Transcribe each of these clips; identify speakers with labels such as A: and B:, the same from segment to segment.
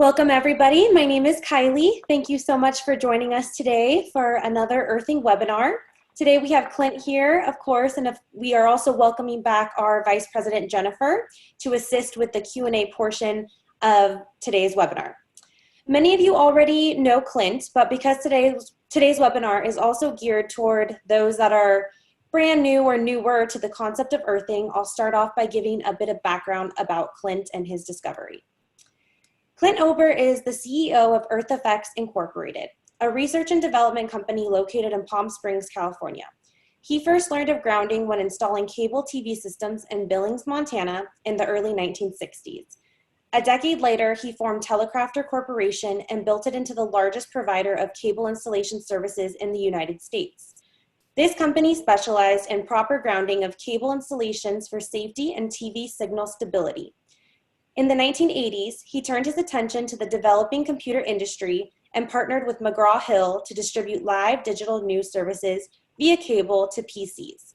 A: Welcome everybody. My name is Kylie. Thank you so much for joining us today for another Earthing webinar. Today we have Clint here, of course, and we are also welcoming back our Vice President Jennifer to assist with the Q&A portion of today's webinar. Many of you already know Clint, but because today's webinar is also geared toward those that are brand new or newer to the concept of earthing, I'll start off by giving a bit of background about Clint and his discovery. Clint Ober is the CEO of Earth Effects Incorporated, a research and development company located in Palm Springs, California. He first learned of grounding when installing cable TV systems in Billings, Montana in the early 1960s. A decade later, he formed Telecrafter Corporation and built it into the largest provider of cable installation services in the United States. This company specialized in proper grounding of cable installations for safety and TV signal stability. In the 1980s, he turned his attention to the developing computer industry and partnered with McGraw-Hill to distribute live digital news services via cable to PCs.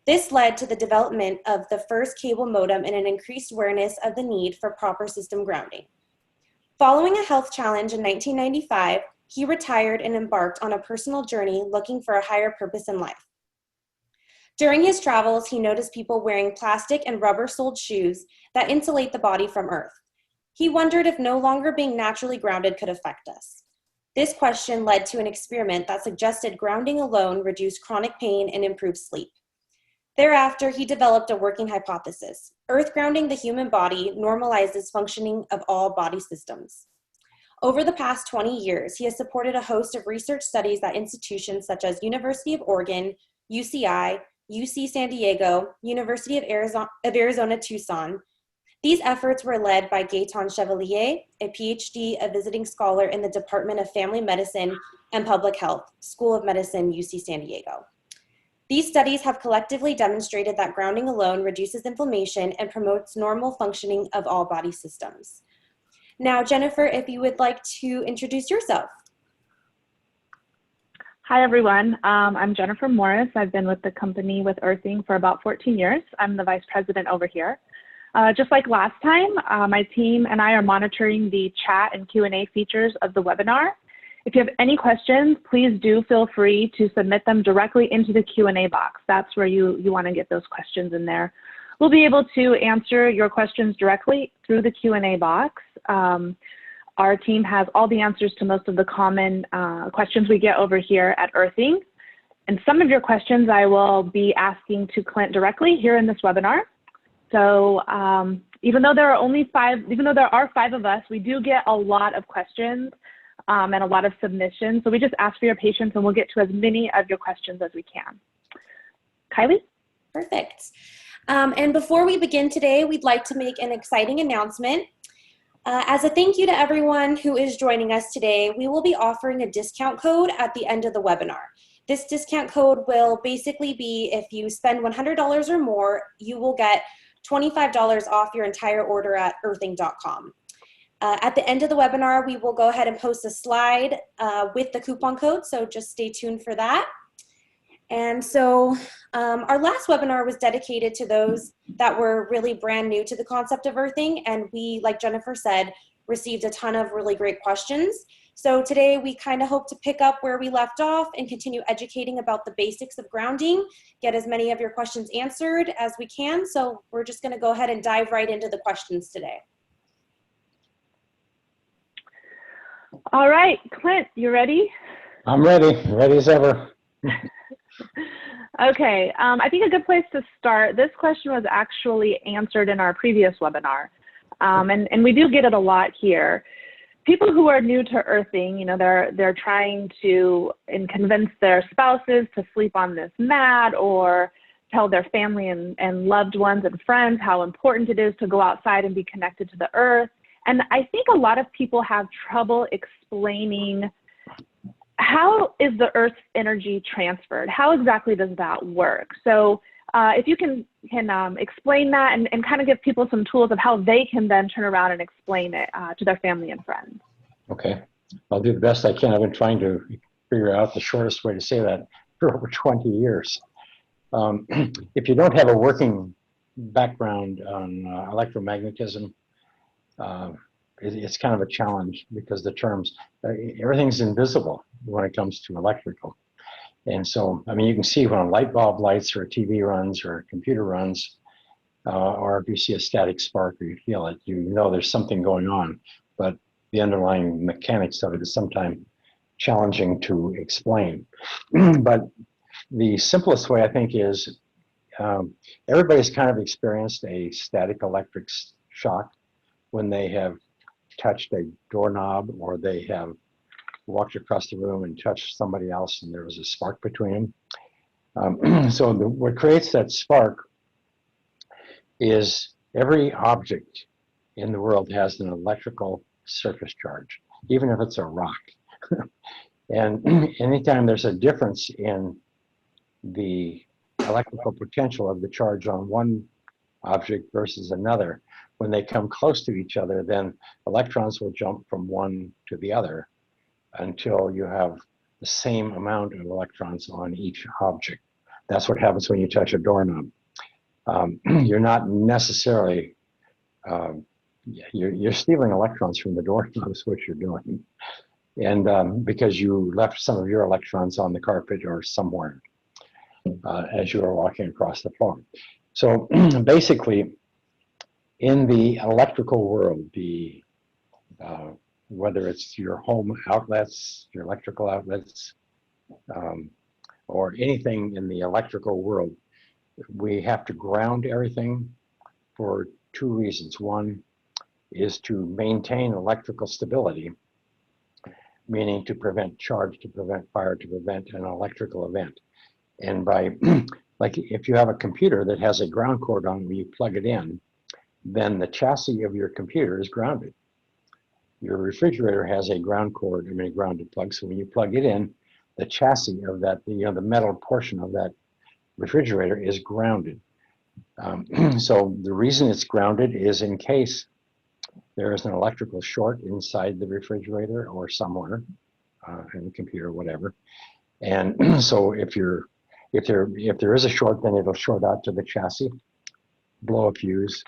A: This led to the development of the first cable modem and an increased awareness of the need for proper system grounding. Following a health challenge in 1995, he retired and embarked on a personal journey looking for a higher purpose in life. During his travels, he noticed people wearing plastic and rubber-soled shoes that insulate the body from Earth. He wondered if no longer being naturally grounded could affect us. This question led to an experiment that suggested grounding alone reduced chronic pain and improved sleep. Thereafter, he developed a working hypothesis. Earth grounding the human body normalizes functioning of all body systems. Over the past 20 years, he has supported a host of research studies at institutions such as University of Oregon, UCI, UC San Diego, University of Arizona Tucson. These efforts were led by Gaetan Chevalier, a PhD, a visiting scholar in the Department of Family Medicine and Public Health, School of Medicine, UC San Diego. These studies have collectively demonstrated that grounding alone reduces inflammation and promotes normal functioning of all body systems. Now, Jennifer, if you would like to introduce yourself.
B: Hi, everyone. I'm Jennifer Morris. I've been with the company with Earthing for about 14 years. I'm the vice president over here. Just like last time, my team and I are monitoring the chat and Q&A features of the webinar. If you have any questions, please do feel free to submit them directly into the Q&A box. That's where you want to get those questions in there. We'll be able to answer your questions directly through the Q&A box. Our team has all the answers to most of the common questions we get over here at Earthing. And some of your questions I will be asking to Clint directly here in this webinar. So even though there are five of us, we do get a lot of questions and a lot of submissions. So we just ask for your patience and we'll get to as many of your questions as we can. Kylie?
A: Perfect. And before we begin today, we'd like to make an exciting announcement. As a thank you to everyone who is joining us today, we will be offering a discount code at the end of the webinar. This discount code will basically be if you spend $100 or more, you will get $25 off your entire order at earthing.com. At the end of the webinar, we will go ahead and post a slide with the coupon code, so just stay tuned for that. And so our last webinar was dedicated to those that were really brand new to the concept of earthing, and we, like Jennifer said, received a ton of really great questions. So today we kind of hope to pick up where we left off and continue educating about the basics of grounding, get as many of your questions answered as we can. So we're just going to go ahead and dive right into the questions today.
B: All right, Clint, you ready?
C: I'm ready, ready as ever.
B: Okay, I think a good place to start, this question was actually answered in our previous webinar, and we do get it a lot here. People who are new to earthing, you know, they're trying to convince their spouses to sleep on this mat or tell their family and loved ones and friends how important it is to go outside and be connected to the earth. And I think a lot of people have trouble explaining how is the Earth's energy transferred? How exactly does that work? So if you can explain that and kind of give people some tools of how they can then turn around and explain it to their family and friends.
C: Okay, I'll do the best I can. I've been trying to figure out the shortest way to say that for over 20 years. If you don't have a working background on electromagnetism, it's kind of a challenge because the terms, everything's invisible when it comes to electrical. And so, I mean, you can see when a light bulb lights or a TV runs or a computer runs, or if you see a static spark or you feel it, you know there's something going on. But the underlying mechanics of it is sometimes challenging to explain. But the simplest way, I think, is everybody's kind of experienced a static electric shock when they have touched a doorknob or they have walked across the room and touched somebody else and there was a spark between them. So what creates that spark is every object in the world has an electrical surface charge, even if it's a rock. And anytime there's a difference in the electrical potential of the charge on one object versus another, when they come close to each other, then electrons will jump from one to the other until you have the same amount of electrons on each object. That's what happens when you touch a doorknob. You're not necessarily, you're stealing electrons from the doorknob is what you're doing. And because you left some of your electrons on the carpet or somewhere as you were walking across the floor. So basically, in the electrical world, whether it's your home outlets, your electrical outlets, or anything in the electrical world, we have to ground everything for two reasons. One is to maintain electrical stability, meaning to prevent charge, to prevent fire, to prevent an electrical event. And by, like if you have a computer that has a ground cord on it, when you plug it in, then the chassis of your computer is grounded. Your refrigerator has a ground cord, I mean a grounded plug, so when you plug it in, the chassis of that, the metal portion of that refrigerator is grounded. So the reason it's grounded is in case there is an electrical short inside the refrigerator or somewhere in the computer, whatever. And so if there is a short, then it'll short out to the chassis, blow a fuse,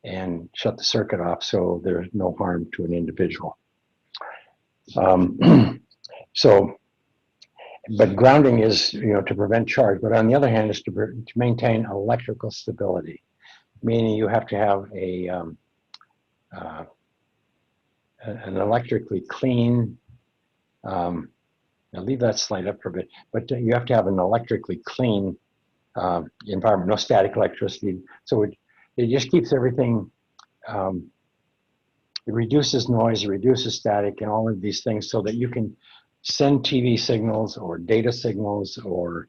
C: and shut the circuit off so there's no harm to an individual. But grounding is, to prevent charge. But on the other hand, is to maintain electrical stability, meaning you have to have an electrically clean. I'll leave that slide up for a bit. But you have to have an electrically clean environment, no static electricity. So it just keeps everything. It reduces noise, it reduces static, and all of these things, so that you can send TV signals or data signals, or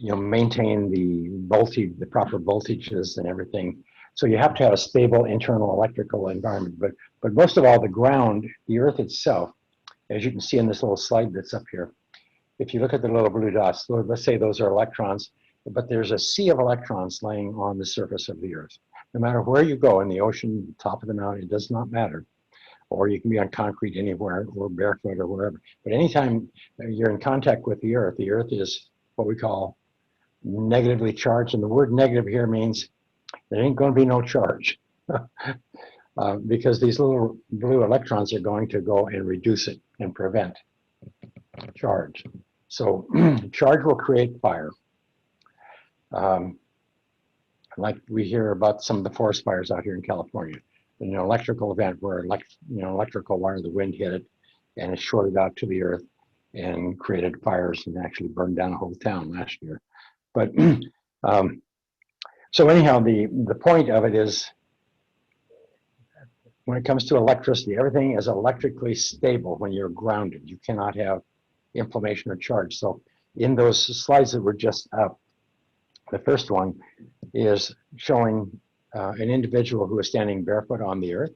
C: maintain the voltage, the proper voltages and everything. So you have to have a stable internal electrical environment. But most of all, the ground, the earth itself, as you can see in this little slide that's up here, if you look at the little blue dots, let's say those are electrons, but there's a sea of electrons laying on the surface of the earth. No matter where you go, in the ocean, top of the mountain, it does not matter. Or you can be on concrete anywhere, or barefoot, or wherever. But anytime you're in contact with the earth is what we call negatively charged. And the word negative here means there ain't going to be no charge. Because these little blue electrons are going to go and reduce it and prevent charge. So charge will create fire. Like we hear about some of the forest fires out here in California. An electrical event where electrical wire, the wind hit it and it shorted out to the earth and created fires and actually burned down a whole town last year. But so anyhow, the point of it is, when it comes to electricity, everything is electrically stable when you're grounded. You cannot have inflammation or charge. So in those slides that were just up, the first one is showing an individual who is standing barefoot on the earth.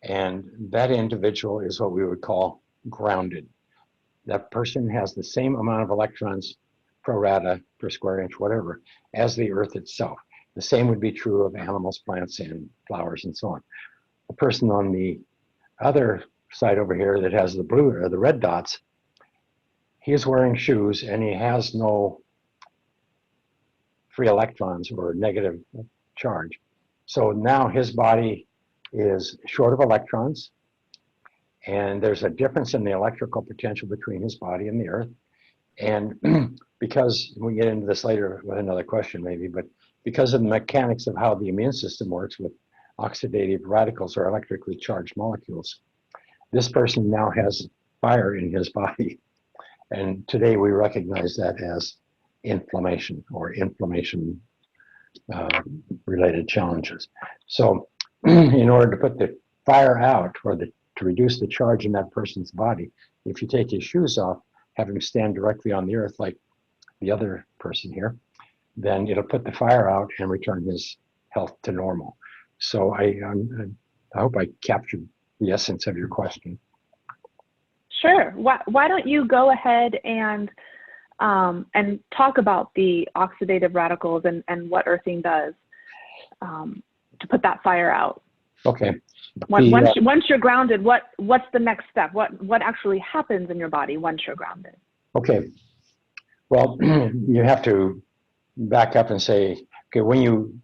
C: And that individual is what we would call grounded. That person has the same amount of electrons pro rata per square inch, whatever, as the earth itself. The same would be true of animals, plants, and flowers, and so on. The person on the other side over here that has the blue or the red dots, he is wearing shoes and he has no free electrons or negative charge. So now his body is short of electrons, and there's a difference in the electrical potential between his body and the Earth. And because we get into this later with another question maybe, but because of the mechanics of how the immune system works with oxidative radicals or electrically charged molecules, this person now has fire in his body. And today we recognize that as inflammation or inflammation related challenges. So in order to put the fire out or to reduce the charge in that person's body, if you take his shoes off, have him stand directly on the earth like the other person here, then it'll put the fire out and return his health to normal. So I hope I captured the essence of your question.
B: Sure. Why don't you go ahead and talk about the oxidative radicals and what earthing does to put that fire out?
C: Okay.
B: Once you're grounded, what's the next step? What actually happens in your body once you're grounded?
C: Okay. Well, you have to back up and say, okay, when you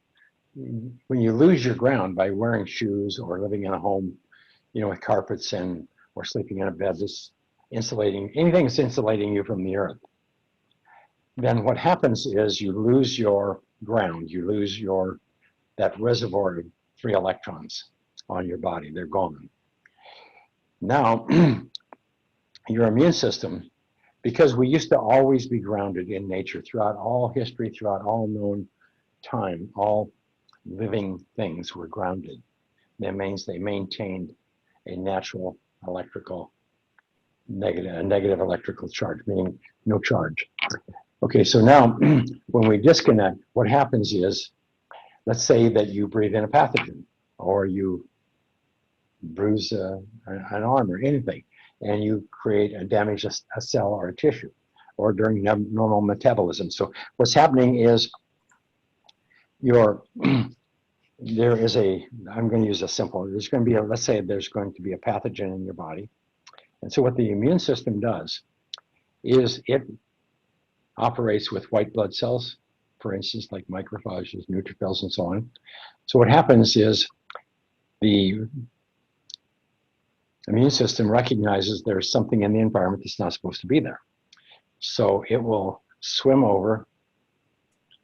C: lose your ground by wearing shoes or living in a home, with carpets or sleeping in a bed that's insulating, anything that's insulating you from the earth, then what happens is you lose your ground, you lose that reservoir of free electrons on your body. They're gone. Now, your immune system, because we used to always be grounded in nature throughout all history, throughout all known time, all living things were grounded. That means they maintained a natural negative electrical charge, meaning no charge. Okay, so now when we disconnect, what happens is, let's say that you breathe in a pathogen, or you bruise an arm or anything, and you damage a cell or a tissue, or during normal metabolism. So what's happening is I'm going to use a simple, let's say there's going to be a pathogen in your body. And so what the immune system does is it operates with white blood cells, for instance, like macrophages, neutrophils, and so on. So what happens is the immune system recognizes there's something in the environment that's not supposed to be there. So it will swim over,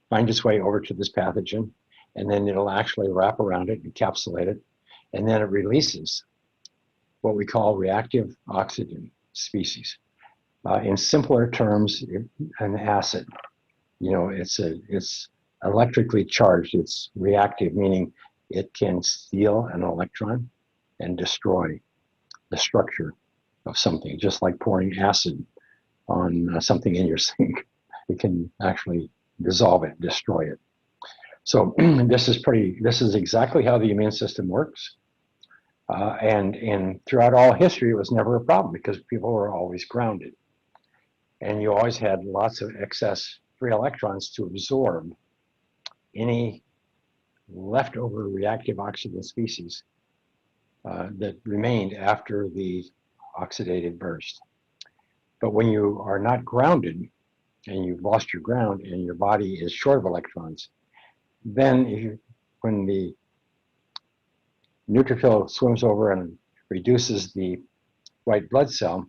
C: find its way over to this pathogen, and then it'll actually wrap around it, encapsulate it, and then it releases what we call reactive oxygen species. In simpler terms, an acid. It's electrically charged. It's reactive, meaning it can steal an electron and destroy the structure of something, just like pouring acid on something in your sink. It can actually dissolve it, destroy it. So this is exactly how the immune system works. And throughout all history, it was never a problem because people were always grounded. And you always had lots of excess free electrons to absorb any leftover reactive oxygen species that remained after the oxidative burst. But when you are not grounded and you've lost your ground and your body is short of electrons, then when the neutrophil swims over and reduces the white blood cell,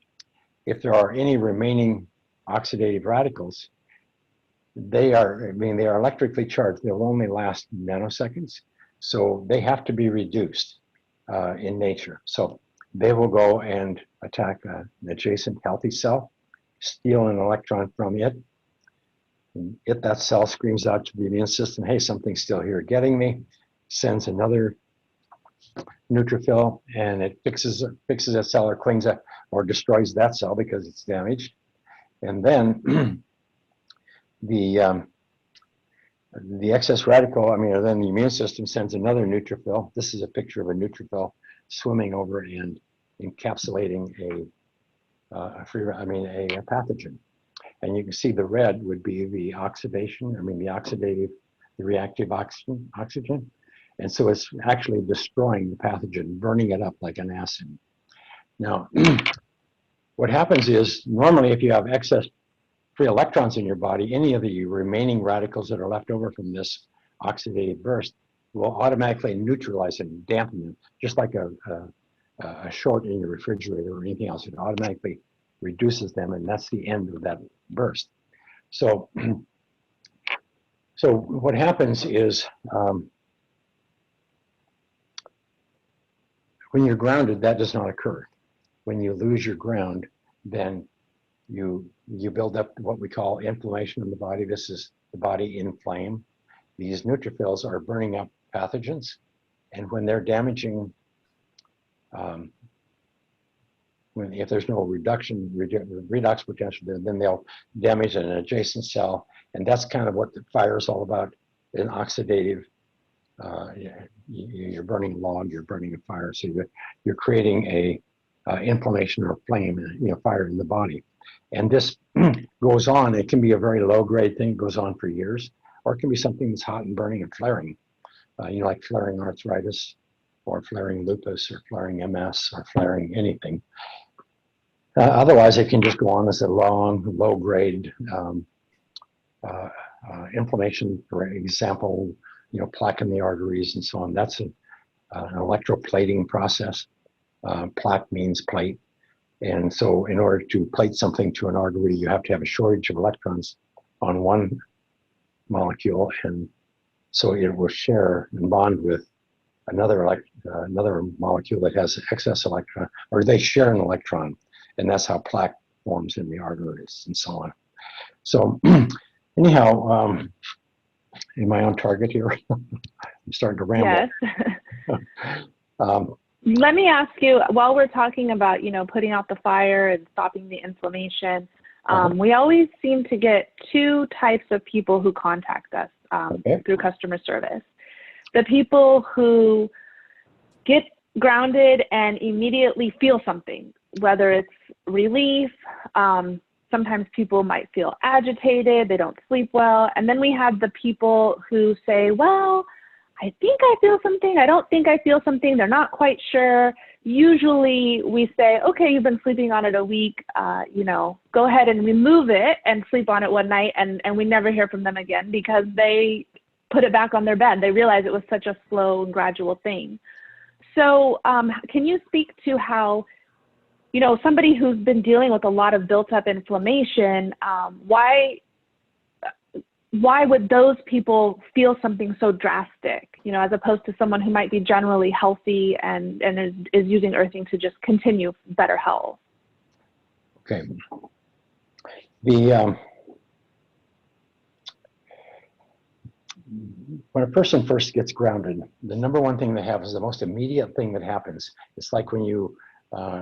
C: if there are any remaining oxidative radicals, they are electrically charged. They'll only last nanoseconds, so they have to be reduced in nature. So they will go and attack an adjacent healthy cell, steal an electron from it. That cell screams out to the immune system, hey, something's still here getting me, sends another neutrophil, and it fixes that cell or clings it or destroys that cell because it's damaged. And then the excess radical, then the immune system sends another neutrophil. This is a picture of a neutrophil swimming over and encapsulating a pathogen. And you can see the red would be the the reactive oxygen. And so it's actually destroying the pathogen, burning it up like an acid. Now, what happens is, normally if you have excess free electrons in your body, any of the remaining radicals that are left over from this oxidative burst, will automatically neutralize and dampen them, just like a short in your refrigerator or anything else. It automatically reduces them, and that's the end of that burst. So, so what happens is when you're grounded, that does not occur. When you lose your ground, then you build up what we call inflammation in the body. This is the body inflamed. These neutrophils are burning up pathogens, and when they're damaging, if there's no redox potential, then they'll damage an adjacent cell, and that's kind of what the fire is all about. An oxidative, you're burning log, you're burning a fire, so you're creating a inflammation or flame, fire in the body. And this goes on. It can be a very low-grade thing, it goes on for years, or it can be something that's hot and burning and flaring, like flaring arthritis, or flaring lupus, or flaring MS, or flaring anything. Otherwise, it can just go on as a long, low-grade inflammation. For example, plaque in the arteries and so on. That's an electroplating process. Plaque means plate. And so in order to plate something to an artery, you have to have a shortage of electrons on one molecule, and so it will share and bond with another molecule that has excess electron, or they share an electron, and that's how plaque forms in the arteries and so on. So anyhow, am I on target here? I'm starting to ramble.
B: Yes. Let me ask you, while we're talking about, putting out the fire and stopping the inflammation, we always seem to get two types of people who contact us through customer service. The people who get grounded and immediately feel something, whether it's relief, sometimes people might feel agitated, they don't sleep well. And then we have the people who say, well, I think I feel something, I don't think I feel something, they're not quite sure. Usually we say, okay, you've been sleeping on it a week, go ahead and remove it and sleep on it one night, and we never hear from them again because they put it back on their bed. They realize it was such a slow and gradual thing. So can you speak to how, somebody who's been dealing with a lot of built up inflammation, why would those people feel something so drastic, as opposed to someone who might be generally healthy and is using earthing to just continue better health?
C: Okay. When a person first gets grounded, the number one thing they have is the most immediate thing that happens. It's like when you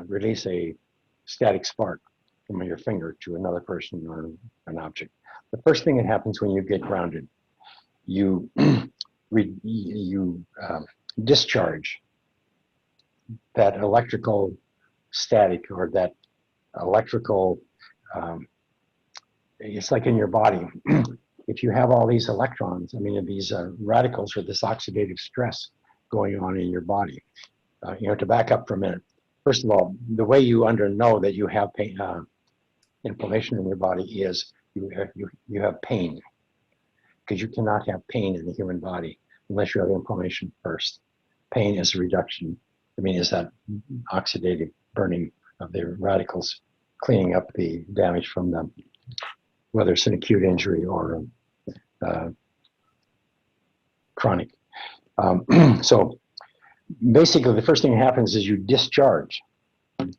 C: release a static spark from your finger to another person or an object. The first thing that happens when you get grounded, you discharge that electrical static, or that electrical, it's like in your body. If you have all these electrons, these radicals, or this oxidative stress going on in your body, to back up for a minute. First of all, the way you know that you have pain, inflammation in your body is you have pain, because you cannot have pain in the human body unless you have inflammation first. Pain is a reduction. Is that oxidative burning of the radicals, cleaning up the damage from them, whether it's an acute injury or chronic. So basically, the first thing that happens is you discharge.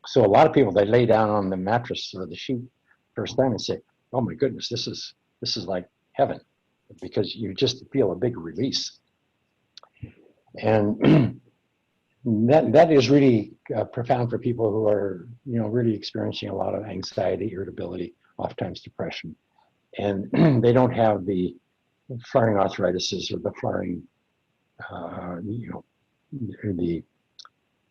C: So a lot of people, they lay down on the mattress or the sheet first time and say, "Oh my goodness, this is like heaven," because you just feel a big release. And that is really profound for people who are, really experiencing a lot of anxiety, irritability, oftentimes depression, and they don't have the flaring arthritis or the flaring,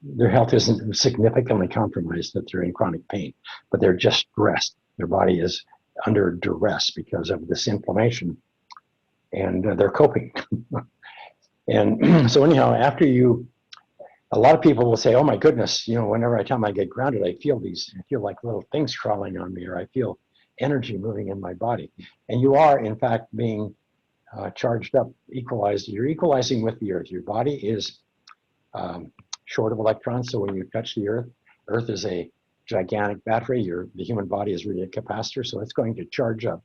C: their health isn't significantly compromised, that they're in chronic pain, but they're just stressed. Their body is under duress because of this inflammation, and they're coping. And so anyhow, a lot of people will say, "Oh my goodness, whenever I get grounded, I feel like little things crawling on me, or I feel energy moving in my body." And you are, in fact, being charged up, equalized. You're equalizing with the Earth. Your body is short of electrons, so when you touch the Earth, Earth is a gigantic battery. The human body is really a capacitor, so it's going to charge up,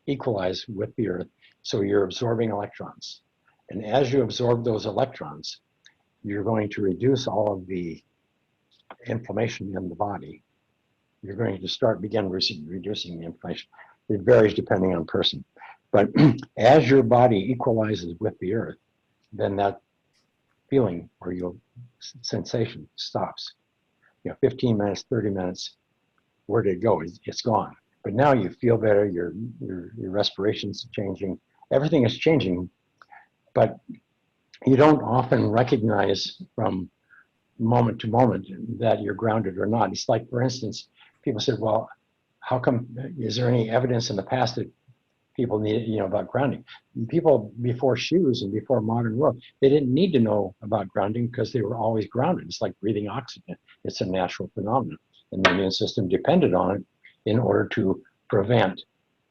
C: equalize with the Earth, so you're absorbing electrons. And as you absorb those electrons, you're going to reduce all of the inflammation in the body. You're going to begin reducing the inflammation. It varies depending on person. But as your body equalizes with the Earth, then that feeling or your sensation stops. 15 minutes, 30 minutes, where did it go? It's gone. But now you feel better, your respiration's changing, everything is changing, but you don't often recognize from moment to moment that you're grounded or not. It's like, for instance, people said, well, how come, is there any evidence in the past that people needed, about grounding? People before shoes and before modern world, they didn't need to know about grounding because they were always grounded. It's like breathing oxygen. It's a natural phenomenon. And the immune system depended on it in order to prevent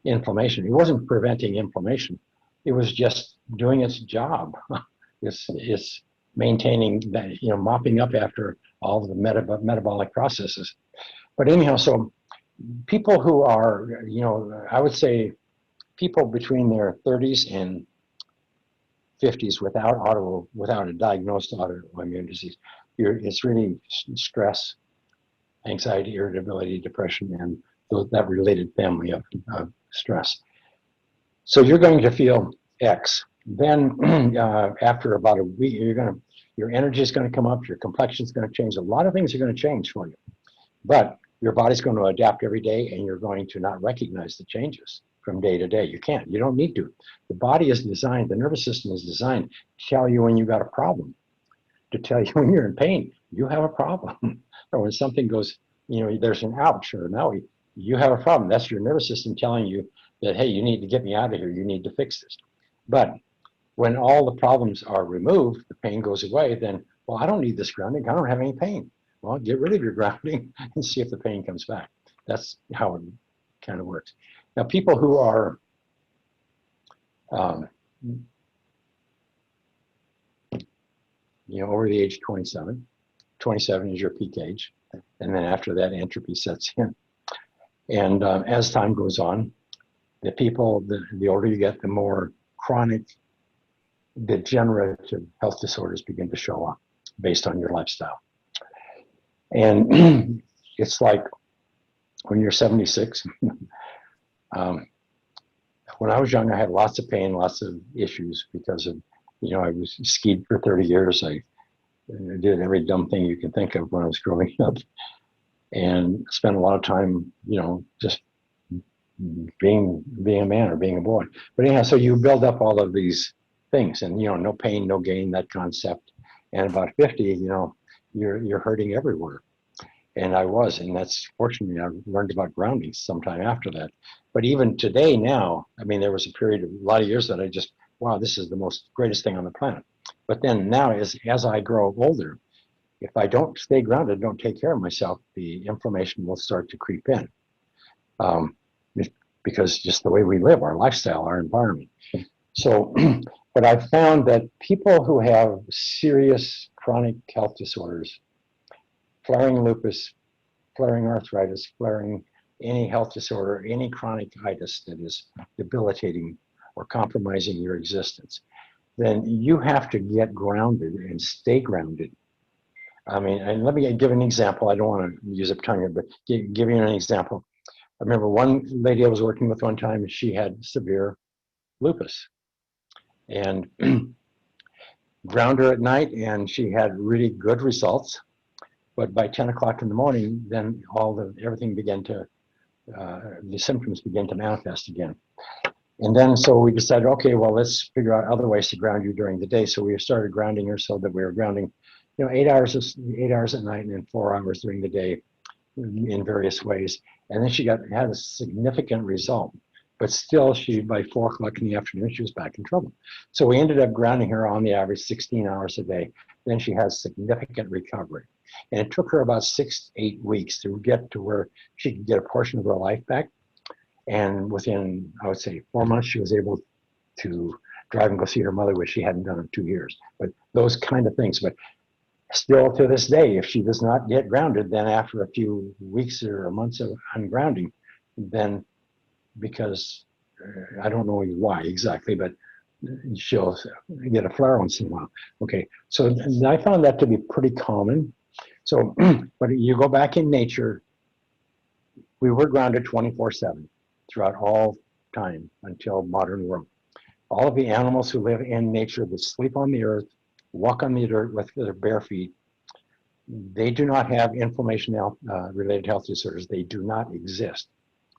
C: inflammation. It wasn't preventing inflammation. It was just doing its job. It's maintaining that, mopping up after all of the metabolic processes. But anyhow, so people who are, I would say people between their 30s and 50s without a diagnosed autoimmune disease, it's really stress, anxiety, irritability, depression, and that related family of stress. So you're going to feel X. Then after about a week, your energy is going to come up, your complexion is going to change. A lot of things are going to change for you. But your body's going to adapt every day, and you're going to not recognize the changes from day to day. You can't. You don't need to. The body is designed, the nervous system is designed to tell you when you've got a problem, to tell you when you're in pain, you have a problem. Or when something goes, there's an ouch or an owie, you have a problem. That's your nervous system telling you that, hey, you need to get me out of here. You need to fix this. But when all the problems are removed, the pain goes away, then, well, I don't need this grounding. I don't have any pain. Well, get rid of your grounding and see if the pain comes back. That's how it kind of works. Now, people who are over the age of 27, 27 is your peak age. And then after that, entropy sets in. And as time goes on, the older you get, the more chronic degenerative health disorders begin to show up based on your lifestyle. And it's like when you're 76, when I was young, I had lots of pain, lots of issues because of, I was skied for 30 years. I did every dumb thing you can think of when I was growing up, and spent a lot of time, just being a man or being a boy. But anyhow, so you build up all of these things, and no pain, no gain, that concept. And about 50, you're hurting everywhere. And I was, and that's fortunately, I learned about grounding sometime after that. But even today now, there was a period of a lot of years that I just, wow, this is the greatest thing on the planet. But then now, as I grow older, if I don't stay grounded, don't take care of myself, the inflammation will start to creep in. Because just the way we live, our lifestyle, our environment. So, but I found that people who have serious chronic health disorders, flaring lupus, flaring arthritis, flaring any health disorder, any chronic itis that is debilitating or compromising your existence, then you have to get grounded and stay grounded. And let me give an example. I don't want to use up time here, but give you an example. I remember one lady I was working with one time, she had severe lupus. And ground her at night, and she had really good results. But by 10 o'clock in the morning, then everything began to, the symptoms began to manifest again. And then so we decided, okay, well, let's figure out other ways to ground you during the day. So we started grounding her so that we were grounding, 8 hours at night and then 4 hours during the day in various ways. And then she had a significant result. But still, by 4 o'clock in the afternoon, she was back in trouble. So we ended up grounding her on the average 16 hours a day. Then she has significant recovery. And it took her about 6 to 8 weeks to get to where she could get a portion of her life back. And within, I would say, 4 months, she was able to drive and go see her mother, which she hadn't done in 2 years. But those kind of things. But still to this day, if she does not get grounded, then after a few weeks or months of ungrounding, then because I don't know why exactly, but she'll get a flare once in a while. Okay, so I found that to be pretty common. So, but you go back in nature, we were grounded 24/7 throughout all time until modern world. All of the animals who live in nature that sleep on the earth, walk on the dirt with their bare feet, they do not have inflammation related health disorders. They do not exist.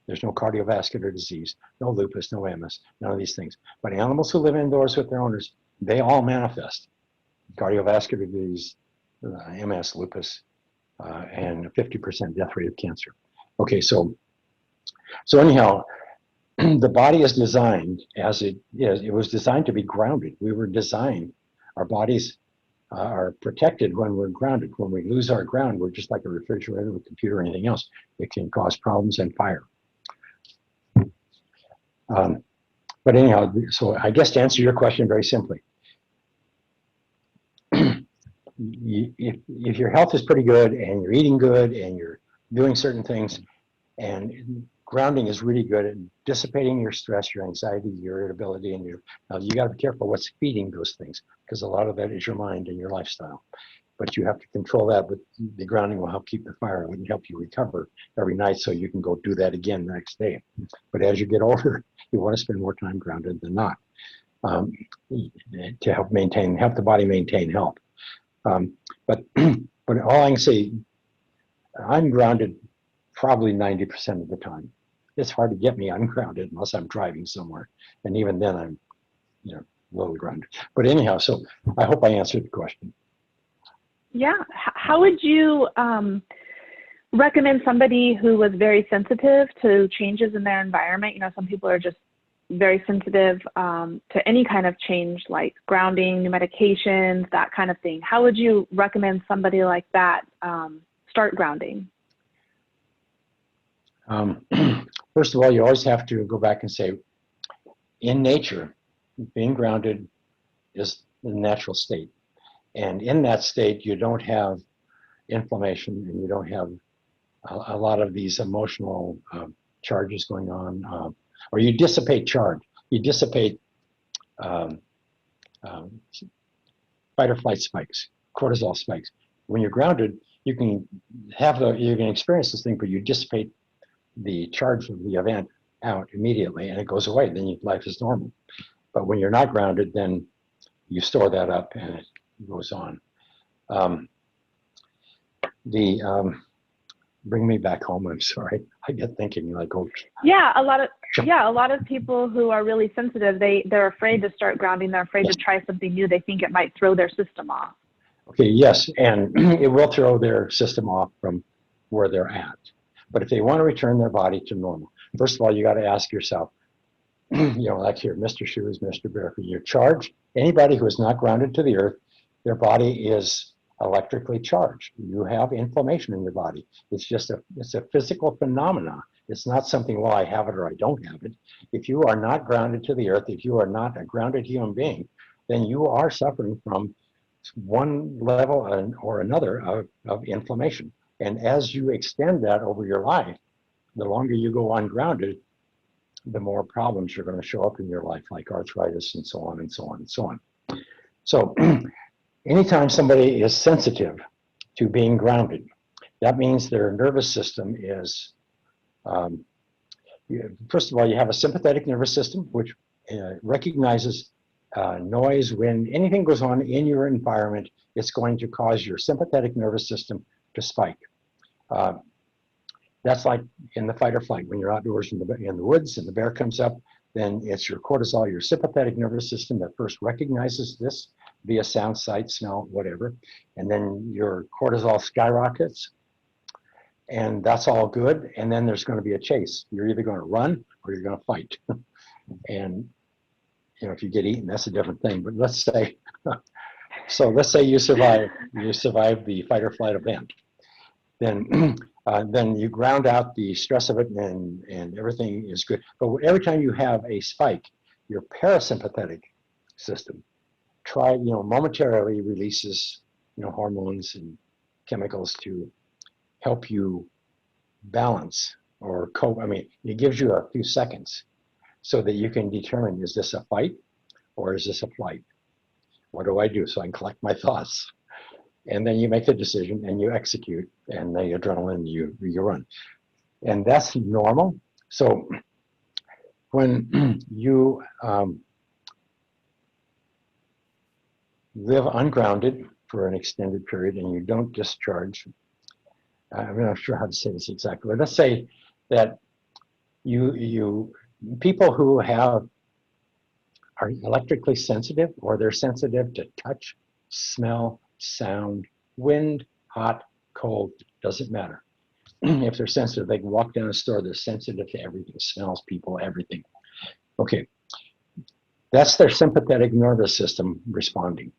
C: There's no cardiovascular disease, no lupus, no MS, none of these things. But animals who live indoors with their owners, they all manifest cardiovascular disease, MS, lupus, and 50% death rate of cancer. Okay, so anyhow, the body is designed as it is. It was designed to be grounded. We were designed, our bodies are protected when we're grounded. When we lose our ground, we're just like a refrigerator, a computer, or anything else. It can cause problems and fire. But anyhow, so I guess to answer your question very simply, if your health is pretty good and you're eating good and you're doing certain things, and grounding is really good at dissipating your stress, your anxiety, your irritability, and now you got to be careful what's feeding those things, because a lot of that is your mind and your lifestyle. But you have to control that. But the grounding will help keep the fire. It wouldn't help you recover every night so you can go do that again the next day. But as you get older, you want to spend more time grounded than not, to help the body maintain health. But all I can say, I'm grounded probably 90% of the time. It's hard to get me ungrounded unless I'm driving somewhere, and even then I'm, low grounded. But anyhow, so I hope I answered the question.
B: Yeah. How would you recommend somebody who was very sensitive to changes in their environment? Some people are just very sensitive to any kind of change, like grounding, new medications, that kind of thing. How would you recommend somebody like that start grounding?
C: First of all, you always have to go back and say, in nature, being grounded is the natural state. And in that state, you don't have inflammation and you don't have a lot of these emotional charges going on, or you dissipate charge. You dissipate fight or flight spikes, cortisol spikes. When you're grounded, you can experience this thing, but you dissipate the charge of the event out immediately and it goes away. Then life is normal. But when you're not grounded, then you store that up and it goes on. Bring me back home. I'm sorry. I get thinking like, oh.
B: Yeah, a lot of people who are really sensitive, they're afraid to start grounding. They're afraid to try something new. They think it might throw their system off.
C: Okay, yes, and it will throw their system off from where they're at. But if they want to return their body to normal, first of all, you got to ask yourself, like here, Mr. Shoes, Mr. Barefoot, you're charged. Anybody who is not grounded to the earth, their body is electrically charged. You have inflammation in your body. It's a physical phenomena. It's not something, well, I have it or I don't have it. If you are not grounded to the earth, if you are not a grounded human being, then you are suffering from one level or another of inflammation. And as you extend that over your life, the longer you go ungrounded, the more problems are going to show up in your life, like arthritis and so on and so on and so on. So anytime somebody is sensitive to being grounded, that means their nervous system is, first of all, you have a sympathetic nervous system, which recognizes noise. When anything goes on in your environment, it's going to cause your sympathetic nervous system to spike. That's like in the fight or flight. When you're outdoors in the woods and the bear comes up, then it's your cortisol, your sympathetic nervous system that first recognizes this via sound, sight, smell, whatever. And then your cortisol skyrockets. And that's all good. And then there's going to be a chase. You're either going to run or you're going to fight. And if you get eaten, that's a different thing. But let's say, let's say you survive the fight or flight event. Then you ground out the stress of it and everything is good. But every time you have a spike, your parasympathetic system momentarily releases, hormones and chemicals to help you balance or cope. I mean, it gives you a few seconds so that you can determine, is this a fight or is this a flight? What do I do? So I can collect my thoughts. And then you make the decision and you execute, and the adrenaline, you run. And that's normal. So when you live ungrounded for an extended period and you don't discharge, I'm not sure how to say this exactly, but let's say that people who are electrically sensitive, or they're sensitive to touch, smell, sound, wind, hot, cold, doesn't matter. If they're sensitive, they can walk down a store, they're sensitive to everything, smells, people, everything. Okay, that's their sympathetic nervous system responding,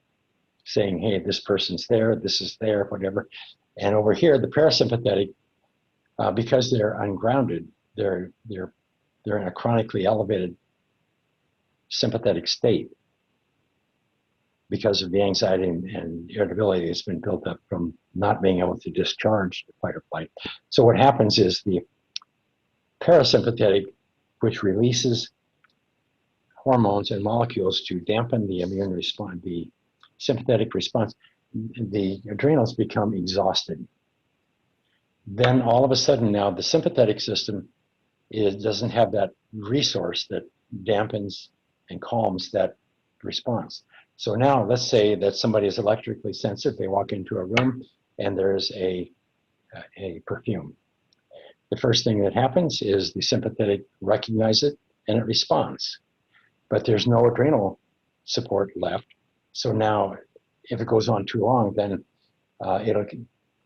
C: saying, hey, this person's there, this is there, whatever. And over here, the parasympathetic, because they're ungrounded, they're in a chronically elevated sympathetic state because of the anxiety and irritability that's been built up from not being able to discharge the fight or flight. So what happens is the parasympathetic, which releases hormones and molecules to dampen the immune response, the sympathetic response, the adrenals become exhausted. Then all of a sudden now the sympathetic system doesn't have that resource that dampens and calms that response. So now let's say that somebody is electrically sensitive, they walk into a room and there's a perfume. The first thing that happens is the sympathetic recognizes it and it responds. But there's no adrenal support left. So now if it goes on too long, then it'll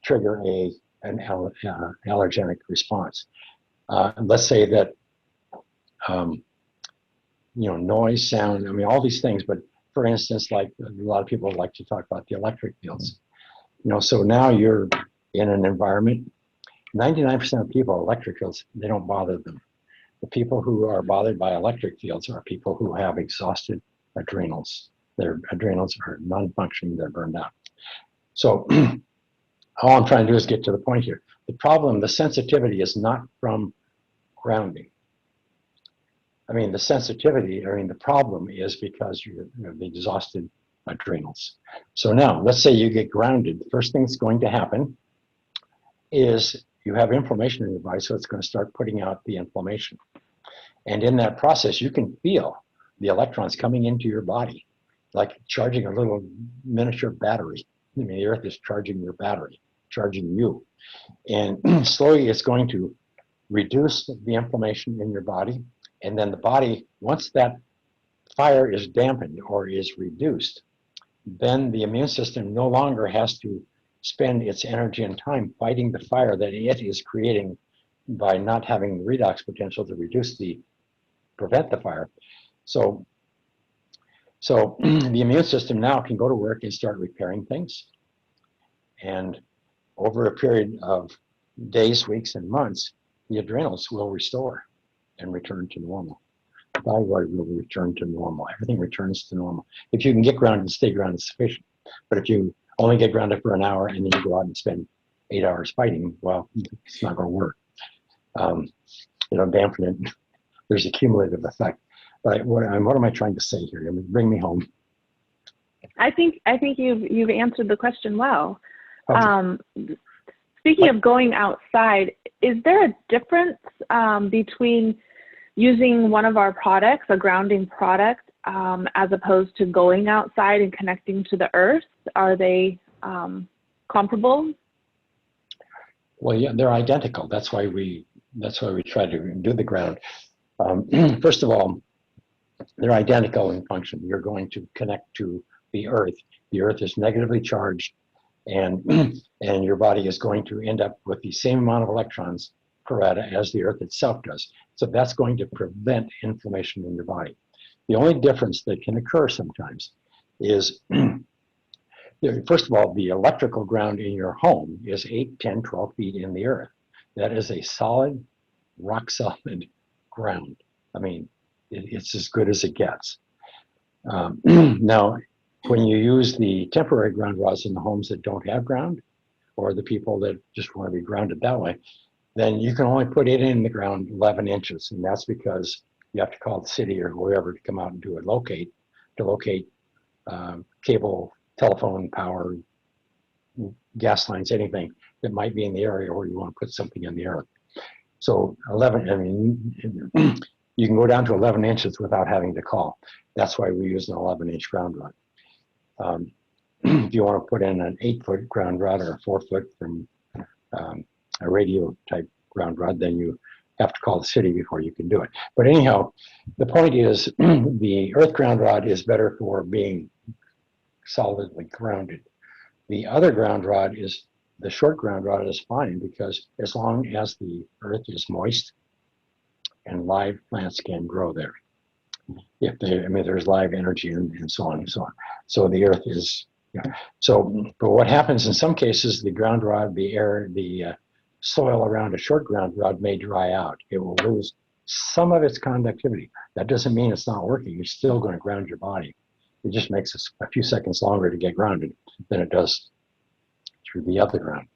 C: trigger an allergenic response. Let's say that noise, sound, I mean, all these things, but for instance, like a lot of people like to talk about the electric fields. So now you're in an environment, 99% of people, electric fields, they don't bother them. The people who are bothered by electric fields are people who have exhausted adrenals. Their adrenals are non-functioning, they're burned out. So all I'm trying to do is get to the point here. The problem, the sensitivity is not from grounding. The problem is because you have the exhausted adrenals. So now, let's say you get grounded. The first thing that's going to happen is you have inflammation in your body, so it's going to start putting out the inflammation. And in that process, you can feel the electrons coming into your body, like charging a little miniature battery. The earth is charging your battery, charging you. And slowly it's going to reduce the inflammation in your body. And then the body, once that fire is dampened or is reduced, then the immune system no longer has to spend its energy and time fighting the fire that it is creating by not having the redox potential to prevent the fire. So the immune system now can go to work and start repairing things. And over a period of days, weeks, and months, the adrenals will restore and return to normal. The thyroid will return to normal. Everything returns to normal. If you can get grounded and stay grounded, it's sufficient. But if you only get grounded for an hour and then you go out and spend 8 hours fighting, well, it's not going to work. Dampen it. There's a cumulative effect. But what am I trying to say here? Bring me home.
B: I think you've answered the question well.
C: Okay.
B: Speaking of going outside, is there a difference between using one of our products, a grounding product, as opposed to going outside and connecting to the earth? Are they comparable?
C: Well, yeah, they're identical. That's why we try to do the ground. First of all, they're identical in function. You're going to connect to the earth. The earth is negatively charged, and your body is going to end up with the same amount of electrons per atom as the earth itself does. So that's going to prevent inflammation in your body. The only difference that can occur sometimes is, first of all, the electrical ground in your home is 8, 10, 12 feet in the earth. That is a solid, rock solid ground. it's as good as it gets. Now, when you use the temporary ground rods in the homes that don't have ground, or the people that just want to be grounded that way, then you can only put it in the ground 11 inches. And that's because you have to call the city or whoever to come out and do a locate, to locate cable, telephone, power, gas lines, anything that might be in the area where you want to put something in the earth. So 11, I mean, you can go down to 11 inches without having to call. That's why we use an 11-inch ground rod. If you want to put in an 8-foot ground rod or a 4-foot from a radio type ground rod, then you have to call the city before you can do it. But anyhow, the point is the earth ground rod is better for being solidly grounded. The other ground rod is, the short ground rod is fine because as long as the earth is moist and live plants can grow there. If they, I mean, there's live energy and so on and so on. So the earth is, so, but what happens in some cases, the ground rod, the air, the soil around a short ground rod may dry out. It will lose some of its conductivity. That doesn't mean it's not working. You're still going to ground your body. It just makes it a few seconds longer to get grounded than it does through the other ground.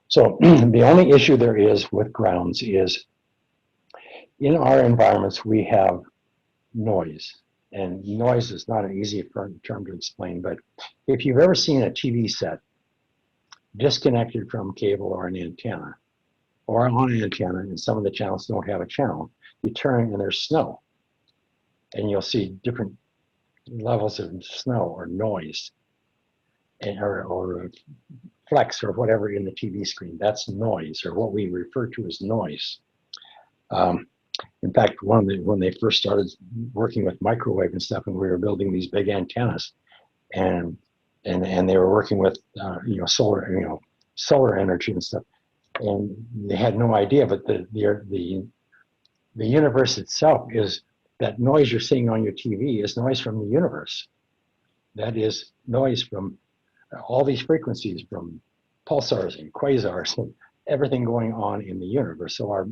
C: So the only issue there is with grounds is in our environments, we have noise. And noise is not an easy term to explain, but if you've ever seen a TV set disconnected from cable or an antenna, or on an antenna, and some of the channels don't have a channel, you turn and there's snow. And you'll see different levels of snow or noise, and, or flex or whatever in the TV screen. That's noise, or what we refer to as noise. In fact, when they first started working with microwave and stuff, and we were building these big antennas, and they were working with solar energy and stuff, and they had no idea. But the universe itself is, that noise you're seeing on your TV is noise from the universe. That is noise from all these frequencies, from pulsars and quasars and everything going on in the universe. So our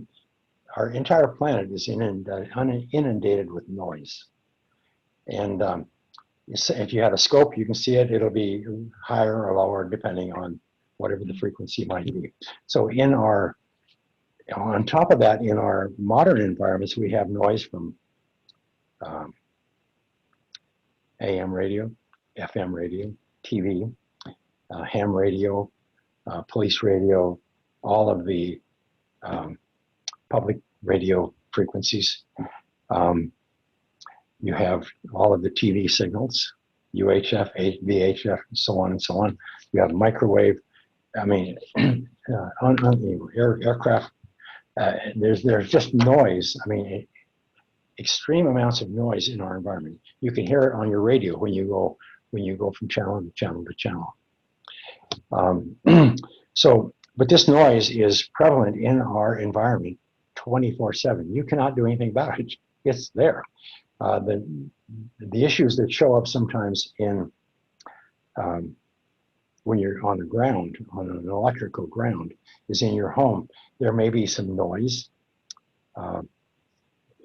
C: entire planet is inundated with noise. And if you had a scope, you can see it. It'll be higher or lower depending on whatever the frequency might be. So on top of that, in our modern environments, we have noise from AM radio, FM radio, TV, ham radio, police radio, all of the public radio frequencies. You have all of the TV signals, UHF, VHF, and so on and so on. You have microwave. I mean, on aircraft. There's just noise. I mean, extreme amounts of noise in our environment. You can hear it on your radio when you go from channel to channel to channel. But this noise is prevalent in our environment 24/7. You cannot do anything about it. It's there. The issues that show up sometimes in when you're on the ground, on an electrical ground, is in your home. There may be some noise.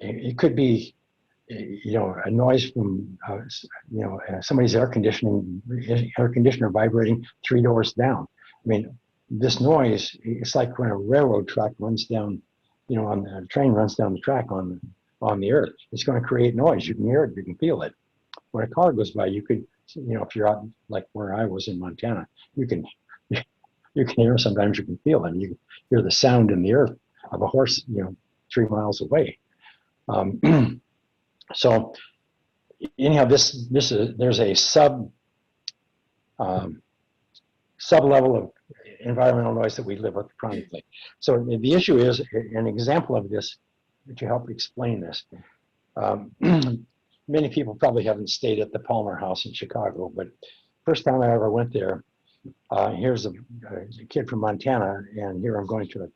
C: It could be, a noise from, somebody's air conditioner vibrating 3 doors down. I mean, this noise, it's like when a railroad track runs down, on the train runs down the track on the earth. It's going to create noise. You can hear it, you can feel it. When a car goes by, you could, if you're out like where I was in Montana, you can hear, sometimes you can feel it. You can hear the sound in the earth of a horse, 3 miles away. So anyhow, there's a sub level of environmental noise that we live with chronically. So the issue is, an example of this, to help explain this. Many people probably haven't stayed at the Palmer House in Chicago, but first time I ever went there, here's a kid from Montana, and here I'm going to a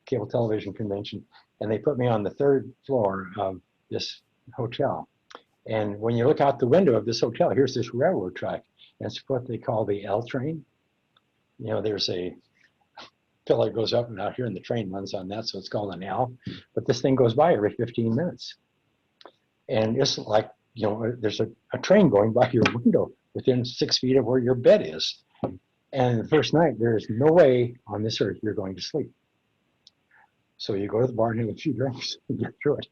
C: cable television convention, and they put me on the 3rd floor of this hotel. And when you look out the window of this hotel, here's this railroad track, and it's what they call the L train. There's a pillar goes up and out here, and the train runs on that, so it's called an L. But this thing goes by every 15 minutes. And it's like, there's a train going by your window within 6 feet of where your bed is. And the first night, there's no way on this earth you're going to sleep. So you go to the bar and have a few drinks and get through it.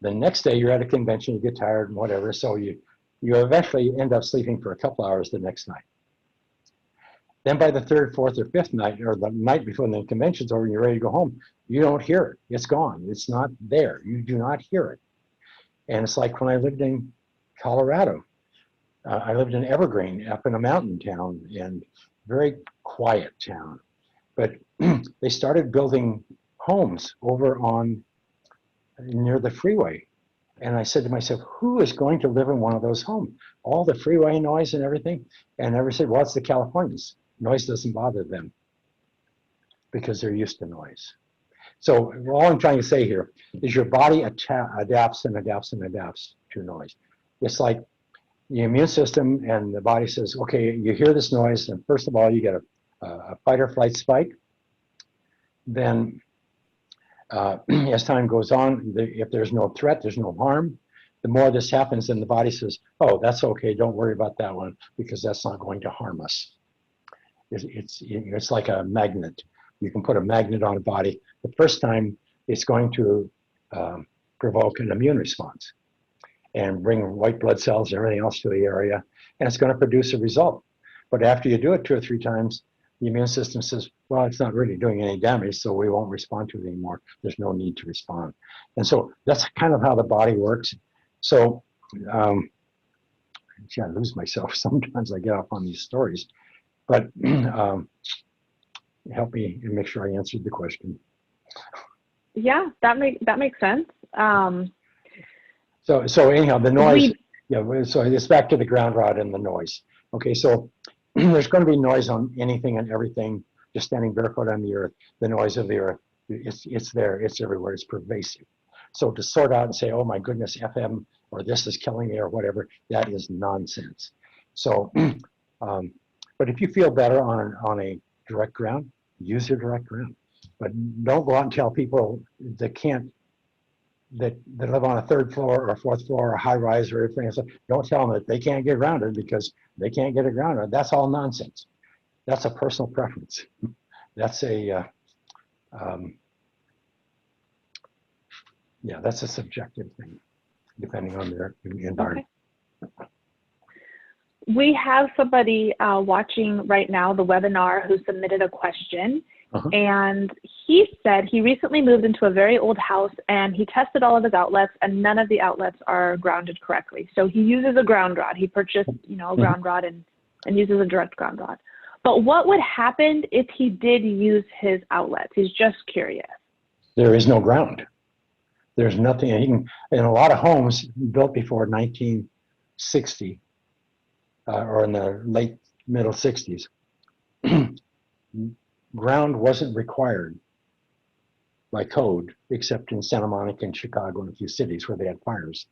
C: The next day, you're at a convention, you get tired and whatever, so you eventually end up sleeping for a couple hours the next night. Then by the third, fourth, or fifth night, or the night before the convention's over and you're ready to go home, you don't hear it. It's gone. It's not there. You do not hear it. And it's like when I lived in Colorado. I lived in Evergreen, up in a mountain town, and very quiet town. But they started building homes over near the freeway. And I said to myself, who is going to live in one of those homes? All the freeway noise and everything. And I said, well, it's the Californians. Noise doesn't bother them because they're used to noise. So all I'm trying to say here is your body adapts and adapts and adapts to noise. It's like the immune system and the body says, okay, you hear this noise, and first of all, you get a fight or flight spike. Then as time goes on, if there's no threat, there's no harm, the more this happens, then the body says, oh, that's okay, don't worry about that one, because that's not going to harm us. It's like a magnet. You can put a magnet on a body. The first time, it's going to provoke an immune response and bring white blood cells and everything else to the area, and it's going to produce a result. But after you do it 2 or 3 times, the immune system says, well, it's not really doing any damage, so we won't respond to it anymore. There's no need to respond. And so that's kind of how the body works. So, I lose myself sometimes. I get off on these stories. But help me and make sure I answered the question.
B: Yeah, that makes sense.
C: So anyhow, the noise, so it's back to the ground rod and the noise. Okay, so there's going to be noise on anything and everything, just standing barefoot on the earth, the noise of the earth, it's there, it's everywhere, it's pervasive. So to sort out and say, oh my goodness, FM, or this is killing me, or whatever, that is nonsense. So, but if you feel better on a direct ground, use your direct ground. But don't go out and tell people that live on a 3rd floor or a 4th floor or a high rise or everything else. Don't tell them that they can't get grounded because they can't get it grounded. That's all nonsense. That's a personal preference. That's that's a subjective thing, depending on their environment.
B: Okay. We have somebody watching right now, the webinar, who submitted a question. And he said he recently moved into a very old house and he tested all of his outlets and none of the outlets are grounded correctly. So he uses a ground rod. He purchased, a ground rod and uses a direct ground rod. But what would happen if he did use his outlets? He's just curious. There
C: is no ground. There's nothing. In a lot of homes built before 1960 or in the late middle 60s, ground wasn't required by code, except in Santa Monica and Chicago and a few cities where they had fires.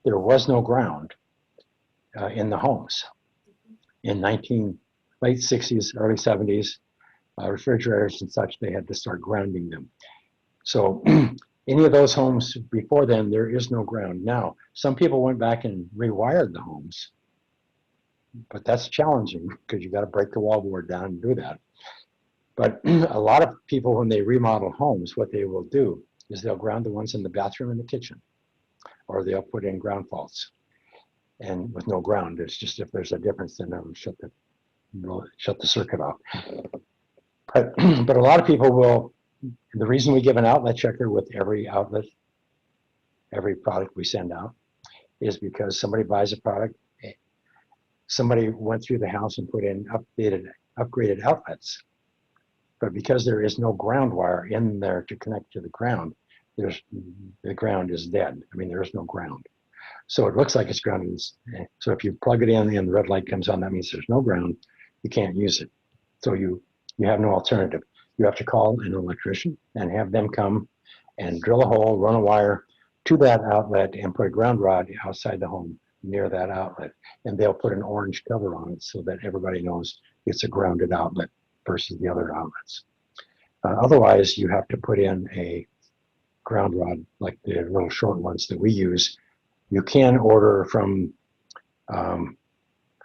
C: There was no ground in the homes. In late 60s, early 70s, refrigerators and such, they had to start grounding them. So any of those homes before then, there is no ground. Now, some people went back and rewired the homes, but that's challenging because you got to break the wallboard down and do that. But a lot of people, when they remodel homes, what they will do is they'll ground the ones in the bathroom and the kitchen, or they'll put in ground faults. And with no ground, it's just if there's a difference, then they'll shut the circuit off. But a lot of people will, the reason we give an outlet checker with every outlet, every product we send out, is because somebody buys a product, somebody went through the house and put in upgraded outlets. But because there is no ground wire in there to connect to the ground, the ground is dead. I mean, there is no ground. So it looks like it's grounded. So if you plug it in and the red light comes on, that means there's no ground. You can't use it. So you have no alternative. You have to call an electrician and have them come and drill a hole, run a wire to that outlet and put a ground rod outside the home near that outlet. And they'll put an orange cover on it so that everybody knows it's a grounded outlet versus the other outlets. Otherwise, you have to put in a ground rod like the little short ones that we use You can order from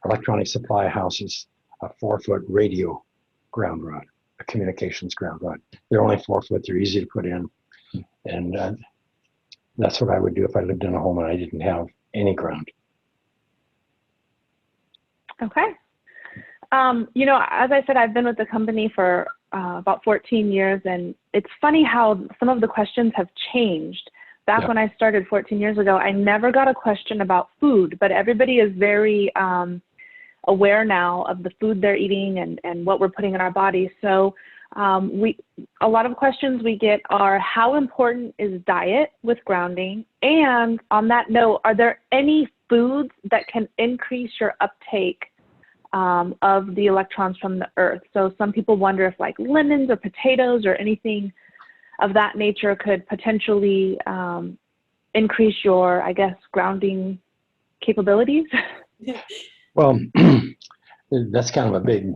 C: electronic supply houses a 4-foot radio ground rod, a communications ground rod. They're only 4 foot, they're easy to put in. And that's what I would do if I lived in a home and I didn't have any ground.
B: Okay. You know, as I said, I've been with the company for about 14 years, and it's funny how some of the questions have changed. Back when I started 14 years ago, I never got a question about food, but everybody is very aware now of the food they're eating and what we're putting in our bodies. So a lot of questions we get are, how important is diet with grounding? And on that note, are there any foods that can increase your uptake of the electrons from the earth? So some people wonder if like lemons or potatoes or anything of that nature could potentially increase your, I guess, grounding capabilities.
C: Well, that's kind of a big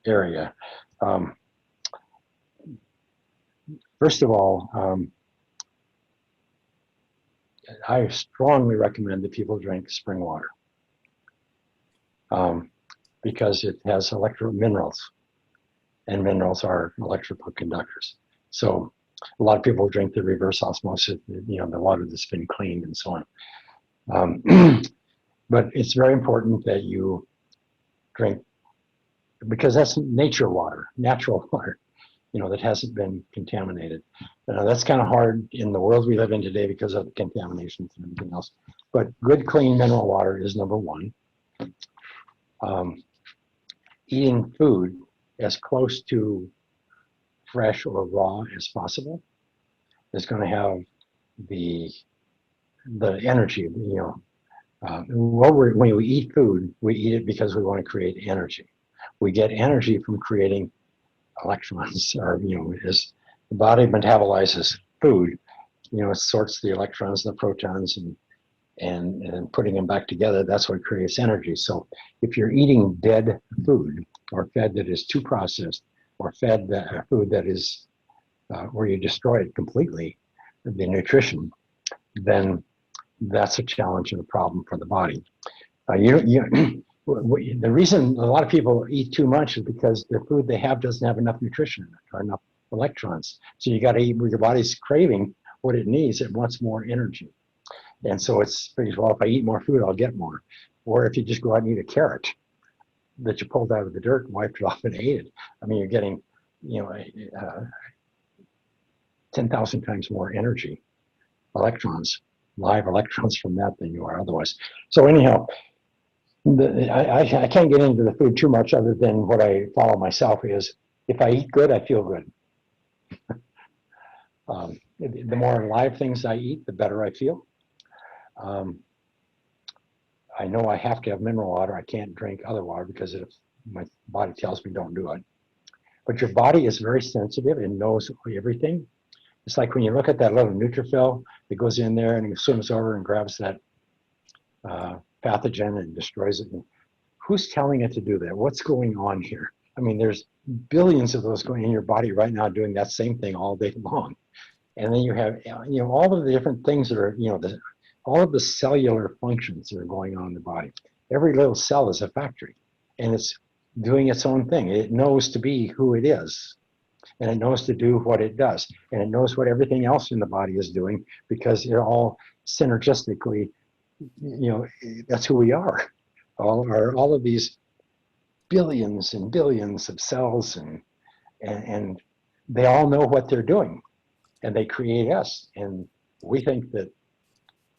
C: area. First of all, I strongly recommend that people drink spring water because it has minerals, and minerals are electrical conductors. So a lot of people drink the reverse osmosis, you know, the water that's been cleaned and so on. But it's very important that you drink, because that's nature water, natural water, you know, that hasn't been contaminated. That's kind of hard in the world we live in today because of the contaminations and everything else. But good, clean mineral water is number one. Eating food as close to fresh or raw as possible is going to have the energy, you know. When we eat food, we eat it because we want to create energy. We get energy from creating electrons, or, you know, as the body metabolizes food, you know, it sorts the electrons and the protons and putting them back together. That's what creates energy. So if you're eating dead food, or fed that is too processed, or fed food that is where you destroy it completely, the nutrition, then that's a challenge and a problem for the body. The reason a lot of people eat too much is because the food they have doesn't have enough nutrition in it, or enough electrons. So you got to eat where your body's craving what it needs. It wants more energy. And so it's, well, if I eat more food, I'll get more. Or if you just go out and eat a carrot that you pulled out of the dirt and wiped it off and ate it, I mean, you're getting, you know, 10,000 times more energy, electrons, live electrons from that than you are otherwise. So anyhow, I can't get into the food too much, other than what I follow myself is, if I eat good, I feel good. The more live things I eat, the better I feel. I know I have to have mineral water. I can't drink other water because if my body tells me don't do it. But your body is very sensitive and knows everything. It's like when you look at that little neutrophil that goes in there and it swims over and grabs that pathogen and destroys it. And who's telling it to do that? What's going on here? I mean, there's billions of those going in your body right now doing that same thing all day long. And then you have, you know, all of the different things that are, you know, all of the cellular functions that are going on in the body. Every little cell is a factory, and it's doing its own thing. It knows to be who it is, and it knows to do what it does, and it knows what everything else in the body is doing, because they're all synergistically, you know, that's who we are. All of these billions and billions of cells, and they all know what they're doing, and they create us, and we think that,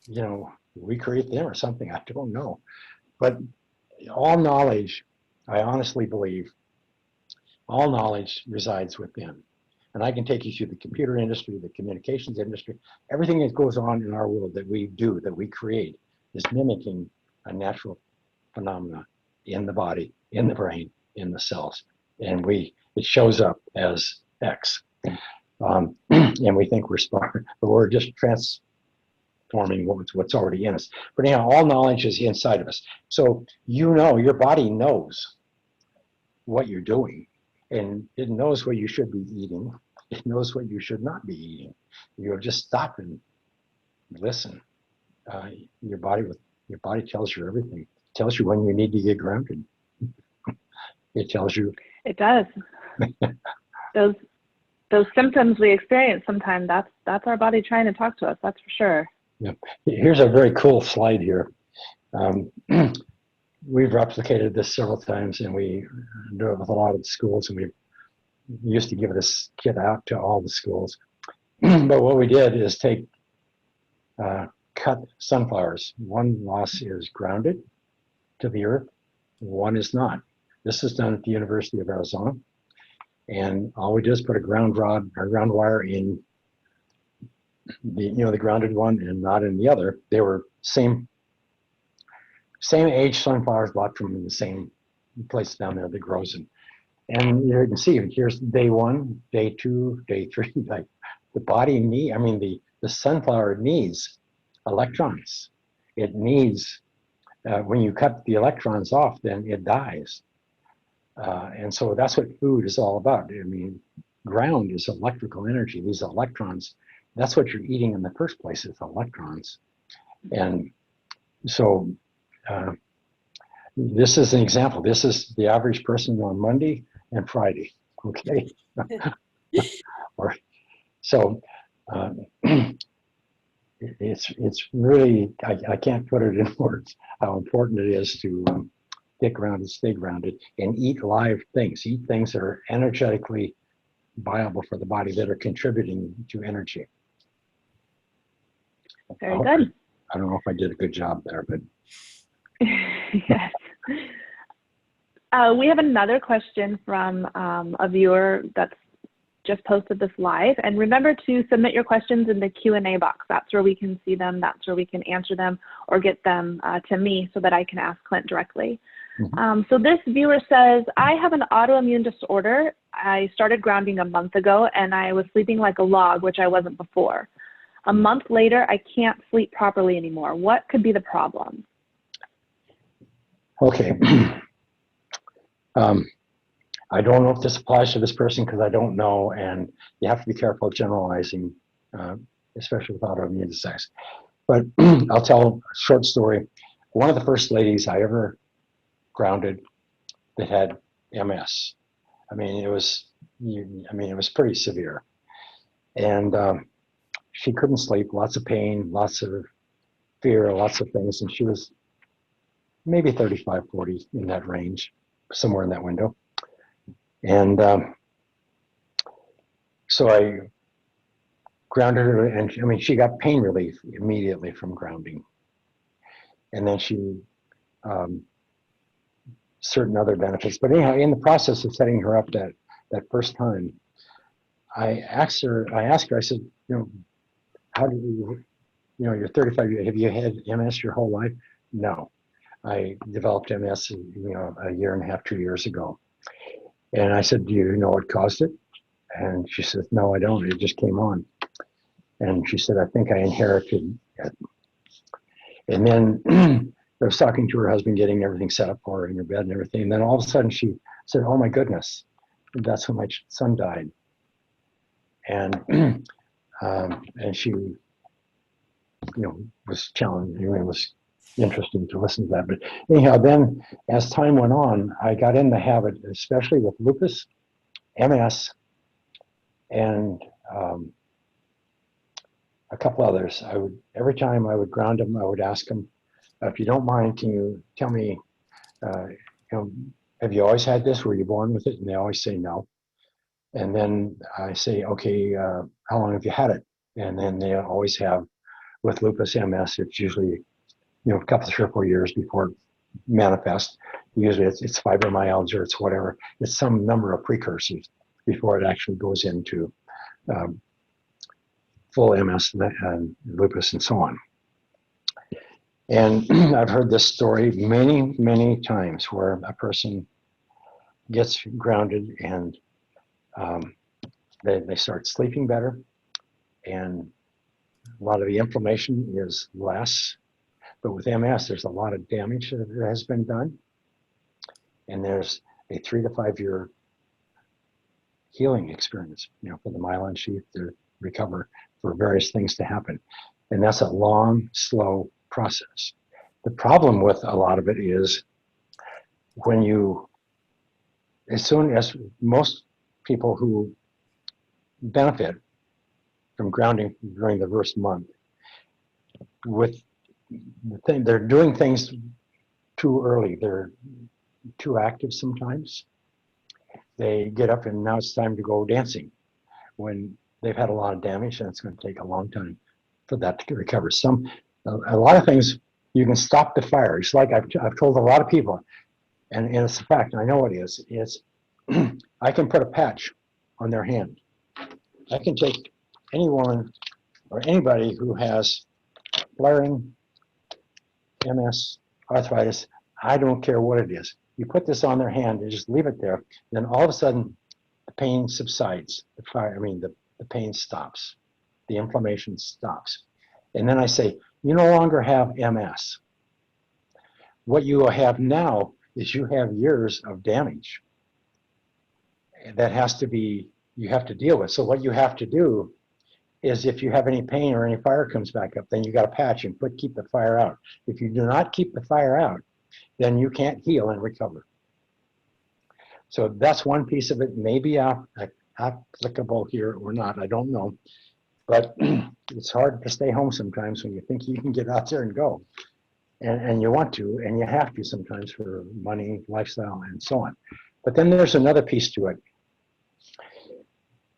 C: you know, we create them or something. I don't know. But all knowledge, I honestly believe, all knowledge resides within. And I can take you through the computer industry, the communications industry, everything that goes on in our world that we do, that we create, is mimicking a natural phenomena in the body, in the brain, in the cells. And it shows up as X. And we think we're smart, but we're just transforming what's already in us. But anyhow, all knowledge is inside of us. So, you know, your body knows what you're doing, and it knows what you should be eating. It knows what you should not be eating. You'll just stop and listen. uh, your body tells you everything. It tells you when you need to get grounded. It tells you.
B: It does. Those symptoms we experience sometimes, that's our body trying to talk to us, that's for sure.
C: Yeah. Here's a very cool slide here. We've replicated this several times, and we do it with a lot of the schools, and we used to give this kit out to all the schools. But what we did is cut sunflowers. One loss is grounded to the earth, one is not. This is done at the University of Arizona. And all we did is put a ground rod or ground wire in the grounded one and not in the other. They were same age sunflowers bought from the same place down there that grows in. And you can see here's day 1, day 2, day 3. Like the body the sunflower needs electrons. It needs when you cut the electrons off, then it dies. And so that's what food is all about. Ground is electrical energy. These electrons, that's what you're eating in the first place, is electrons. And so this is an example. This is the average person on Monday and Friday, okay? So it's really, I can't put it in words how important it is to get grounded, stay grounded, and eat live things. Eat things that are energetically viable for the body, that are contributing to energy.
B: Very good.
C: I don't know if I did a good job there, but.
B: Yes. We have another question from a viewer that's just posted this live. And remember to submit your questions in the Q&A box. That's where we can see them. That's where we can answer them or get them to me so that I can ask Clint directly.
C: Mm-hmm.
B: So this viewer says, I have an autoimmune disorder. I started grounding a month ago and I was sleeping like a log, which I wasn't before. A month later, I can't sleep properly anymore. What could be the problem?
C: Okay. I don't know if this applies to this person because I don't know, and you have to be careful of generalizing, especially with autoimmune disease. But I'll tell a short story. One of the first ladies I ever grounded that had MS. It was pretty severe, and she couldn't sleep. Lots of pain, lots of fear, lots of things, and she was maybe 35, 40 in that range, somewhere in that window. And so I grounded her, and she got pain relief immediately from grounding. And then she, certain other benefits. But anyhow, in the process of setting her up that first time, I asked her, I said, how do you, you're 35, have you had MS your whole life? No. I developed MS, a year and a half, 2 years ago. And I said, do you know what caused it? And she said, no, I don't. It just came on. And she said, I think I inherited it. And then I was talking to her husband, getting everything set up for her in her bed and everything. And then all of a sudden she said, oh my goodness, that's when my son died. And she, was challenging. It was interesting to listen to that. But anyhow, then as time went on, I got in the habit, especially with lupus, MS, and a couple others. Every time I would ground them, I would ask them, if you don't mind, can you tell me, have you always had this? Were you born with it? And they always say no. And then I say, okay, how long have you had it? And then they always have, with lupus MS, it's usually, a couple, 3 or 4 years before it manifests. Usually it's fibromyalgia, it's whatever. It's some number of precursors before it actually goes into full MS and lupus and so on. And I've heard this story many, many times where a person gets grounded and they start sleeping better, and a lot of the inflammation is less. But with MS, there's a lot of damage that has been done, and there's a 3 to 5 year healing experience, for the myelin sheath to recover, for various things to happen. And that's a long, slow process. The problem with a lot of it is when you, as soon as most people who benefit from grounding during the first month, with the thing, they're doing things too early. They're too active sometimes. They get up and now it's time to go dancing when they've had a lot of damage, and it's going to take a long time for that to recover. A lot of things, you can stop the fire. It's like I've told a lot of people, and it's a fact, I know it is, I can put a patch on their hand. I can take any woman or anybody who has flaring MS, arthritis, I don't care what it is. You put this on their hand and just leave it there, then all of a sudden the pain subsides. The pain stops. The inflammation stops. And then I say, you no longer have MS. What you have now is you have years of damage that you have to deal with. So what you have to do is, if you have any pain or any fire comes back up, then you got to patch and keep the fire out. If you do not keep the fire out, then you can't heal and recover. So that's one piece of it. Maybe applicable here or not, I don't know. But it's hard to stay home sometimes when you think you can get out there and go. And you want to, and you have to sometimes for money, lifestyle, and so on. But then there's another piece to it.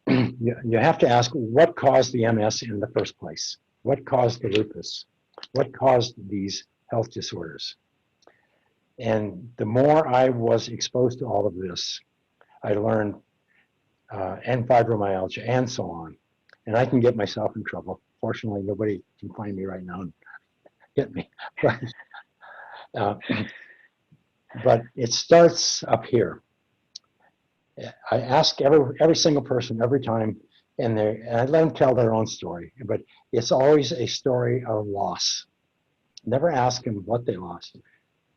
C: You have to ask, what caused the MS in the first place? What caused the lupus? What caused these health disorders? And the more I was exposed to all of this, I learned, and fibromyalgia and so on. And I can get myself in trouble. Fortunately, nobody can find me right now and hit me. But it starts up here. I ask every single person every time, and I let them tell their own story. But it's always a story of loss. Never ask them what they lost,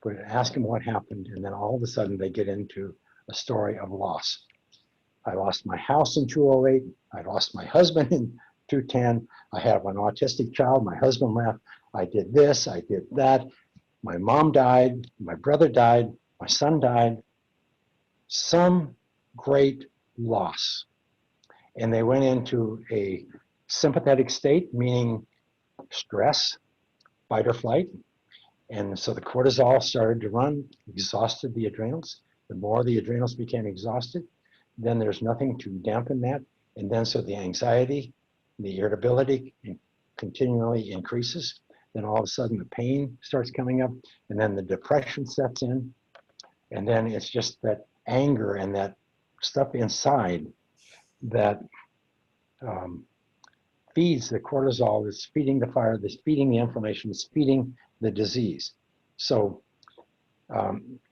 C: but ask them what happened, and then all of a sudden they get into a story of loss. I lost my house in 2008. I lost my husband in 2010. I have an autistic child. My husband left. I did this. I did that. My mom died. My brother died. My son died. Some great loss. And they went into a sympathetic state, meaning stress, fight or flight. And so the cortisol started to run, exhausted the adrenals. The more the adrenals became exhausted, then there's nothing to dampen that. And then so the anxiety, the irritability continually increases. Then all of a sudden the pain starts coming up, and then the depression sets in. And then it's just that anger and that stuff inside that feeds the cortisol, that's feeding the fire, that's feeding the inflammation, that's feeding the disease. So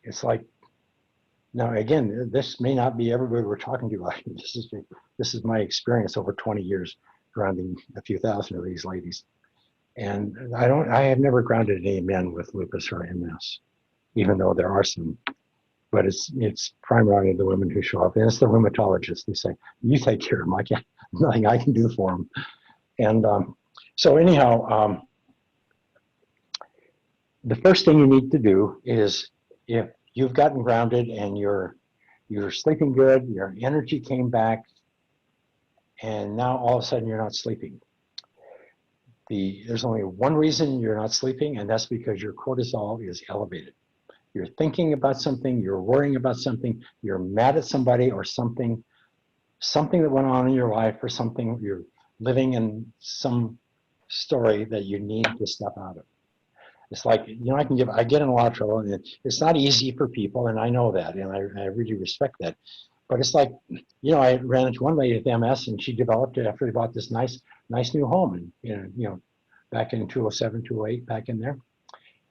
C: it's like, now again, this may not be everybody we're talking to. This is my experience over 20 years grounding a few thousand of these ladies. And I have never grounded any men with lupus or MS, even though there are some. But it's primarily the women who show up, and it's the rheumatologists. They say, you take care of them. Nothing I can do for them. And so anyhow, the first thing you need to do is, if you've gotten grounded and you're sleeping good, your energy came back, and now all of a sudden you're not sleeping. There's only one reason you're not sleeping, and that's because your cortisol is elevated. You're thinking about something, you're worrying about something, you're mad at somebody or something that went on in your life, or something, you're living in some story that you need to step out of. It's like, I get in a lot of trouble, and it's not easy for people, and I know that, and I really respect that. But it's like, I ran into one lady with MS, and she developed it after they bought this nice new home, and back in 2007, 2008, back in there.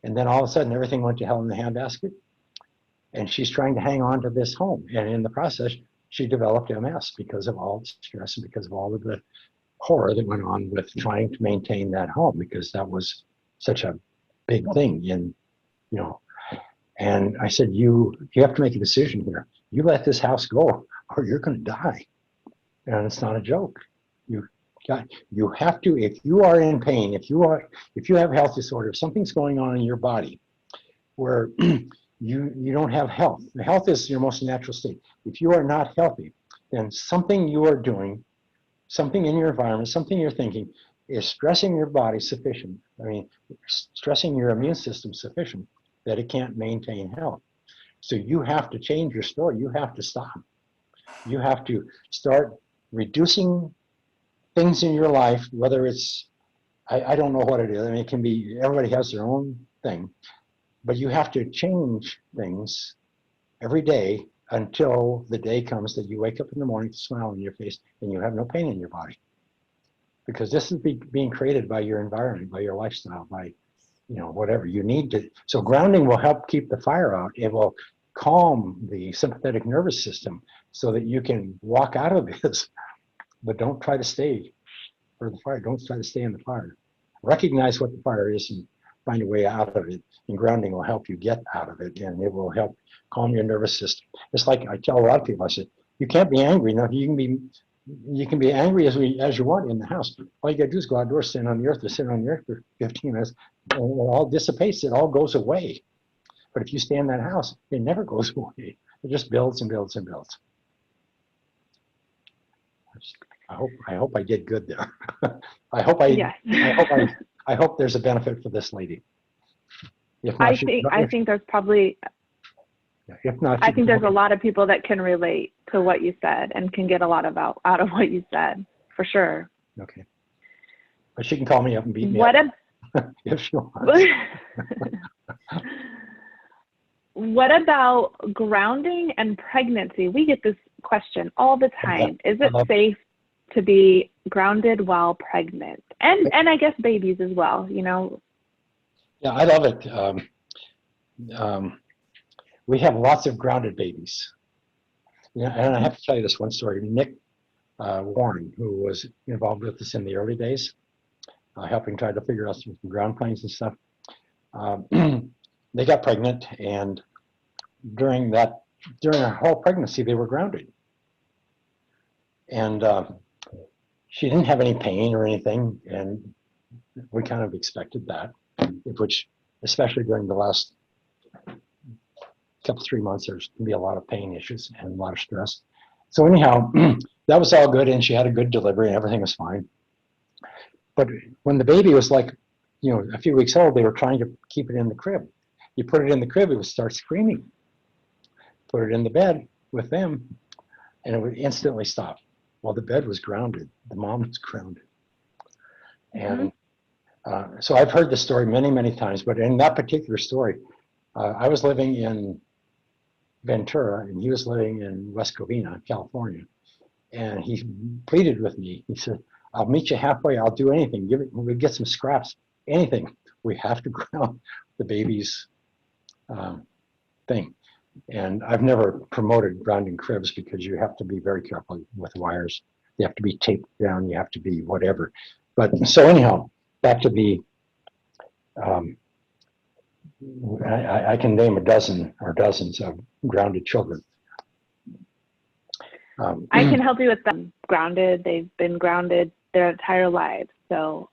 C: And then all of a sudden, everything went to hell in the handbasket, and she's trying to hang on to this home. And in the process, she developed MS because of all the stress and because of all of the horror that went on with trying to maintain that home, because that was such a big thing. And I said, you have to make a decision here. You let this house go, or you're going to die. And it's not a joke. You God, you have to, if you are in pain, if you have health disorder, if something's going on in your body where you don't have health. The health is your most natural state. If you are not healthy, then something you are doing, something in your environment, something you're thinking is stressing your body sufficient. I mean, stressing your immune system sufficient that it can't maintain health. So you have to change your story. You have to stop. You have to start reducing things in your life, whether it's, I don't know what it is. I mean, it can be, everybody has their own thing, but you have to change things every day until the day comes that you wake up in the morning with a smile on your face and you have no pain in your body. Because this is being created by your environment, by your lifestyle, by, whatever you need to. So grounding will help keep the fire out. It will calm the sympathetic nervous system so that you can walk out of this, but don't try to stay for the fire. Don't try to stay in the fire. Recognize what the fire is and find a way out of it. And grounding will help you get out of it, and it will help calm your nervous system. It's like I tell a lot of people, I said, you can't be angry. Now you can be angry as you want in the house. All you gotta do is go outdoors, stand on the earth, or sit on the earth for 15 minutes, and it all dissipates, it all goes away. But if you stay in that house, it never goes away. It just builds and builds and builds. I hope I did good there.
B: Yes.
C: I hope there's a benefit for this lady. If not,
B: I think there's probably,
C: if not,
B: I think there's a lot of people that can relate to what you said and can get a lot out of what you said, for sure.
C: Okay. But she can call me up and beat me up if she wants.
B: What about grounding and pregnancy? We get this question all the time. Is it safe to be grounded while pregnant? And I guess babies as well,
C: Yeah, I love it. We have lots of grounded babies. Yeah, and I have to tell you this one story. Nick Warren, who was involved with us in the early days, helping try to figure out some ground planes and stuff. They got pregnant, and during her whole pregnancy, they were grounded. And she didn't have any pain or anything, and we kind of expected that, which, especially during the last couple, 3 months, there's going to be a lot of pain issues and a lot of stress. So anyhow, that was all good, and she had a good delivery, and everything was fine. But when the baby was like, a few weeks old, they were trying to keep it in the crib. You put it in the crib, it would start screaming. Put it in the bed with them, and it would instantly stop. Well, the bed was grounded. The mom was grounded. And so I've heard this story many, many times, but in that particular story, I was living in Ventura, and he was living in West Covina, California. And he pleaded with me. He said, I'll meet you halfway. I'll do anything. We'll get some scraps, anything. We have to ground the baby's thing. And I've never promoted grounding cribs because you have to be very careful with wires. They have to be taped down. You have to be whatever. But so anyhow, back to the, I can name a dozen or dozens of grounded children.
B: I can help you with them. Grounded, they've been grounded their entire lives. So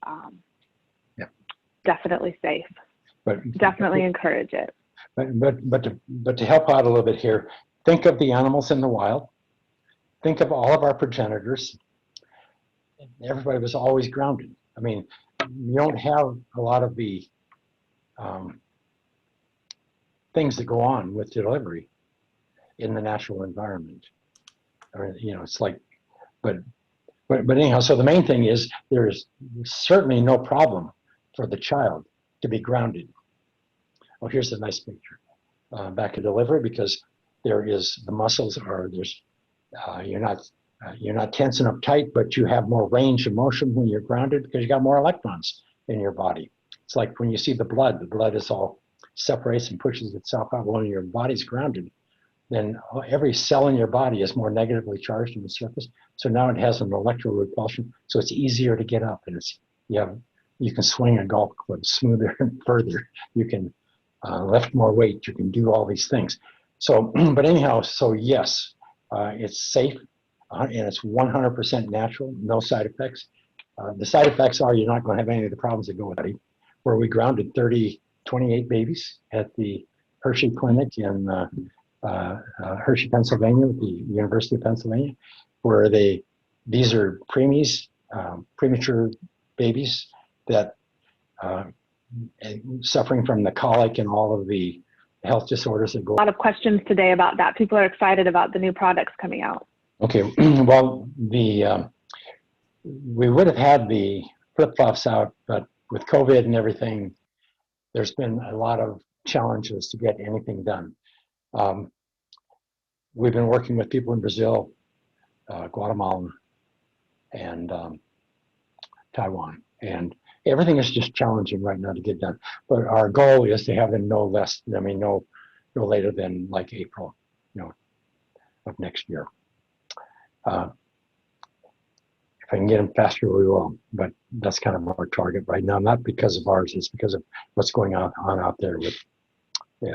B: definitely safe. But definitely encourage it.
C: But to help out a little bit here, think of the animals in the wild. Think of all of our progenitors. Everybody was always grounded. I mean, you don't have a lot of the things that go on with delivery in the natural environment. Or, it's like, but anyhow, so the main thing is there is certainly no problem for the child to be grounded. Oh, here's a nice picture. Back to delivery, because there is the muscles are there's you're not tense and uptight, but you have more range of motion when you're grounded because you got more electrons in your body. It's like when you see the blood is all separates and pushes itself out. When your body's grounded, then every cell in your body is more negatively charged on the surface. So now it has an electro repulsion, so it's easier to get up, and you can swing a golf club smoother and further. You can lift more weight. You can do all these things. So, but anyhow, so yes, it's safe and it's 100% natural, no side effects. The side effects are you're not going to have any of the problems that go with it. Where we grounded 28 babies at the Hershey Clinic in Hershey, Pennsylvania, with the University of Pennsylvania, where these are preemies, premature babies that suffering from the colic and all of the health disorders that go.
B: A lot of questions today about that. People are excited about the new products coming out.
C: Okay, well, we would have had the flip-flops out, but with COVID and everything, there's been a lot of challenges to get anything done. We've been working with people in Brazil, Guatemala, and Taiwan, and everything is just challenging right now to get done. But our goal is to have them no later than like April, of next year. If I can get them faster, we will. But that's kind of our target right now, not because of ours, it's because of what's going on out there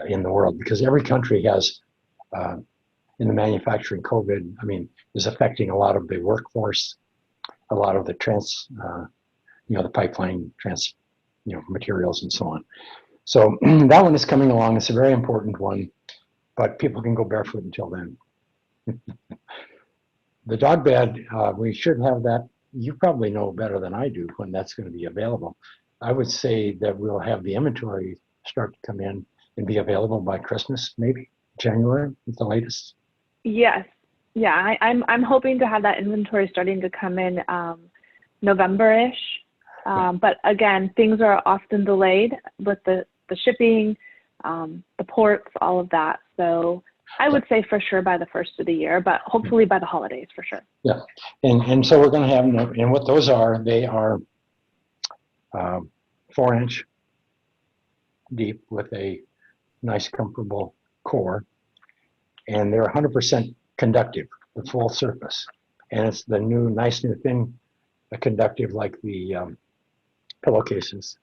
C: in the world. Because every country has, in the manufacturing, COVID, is affecting a lot of the workforce, a lot of the the pipeline materials and so on. So that one is coming along. It's a very important one, but people can go barefoot until then. The dog bed, we should have that. You probably know better than I do when that's going to be available. I would say that we'll have the inventory start to come in and be available by Christmas, maybe January at the latest.
B: Yes, yeah, I'm hoping to have that inventory starting to come in November-ish. But again, things are often delayed with the shipping, the ports, all of that. So I would say for sure by the first of the year, but hopefully by the holidays for sure.
C: Yeah, and so we're going to have, and what those are, they are 4-inch deep with a nice comfortable core, and they're 100% conductive, the full surface, and it's the nice new thin conductive like the pillowcases,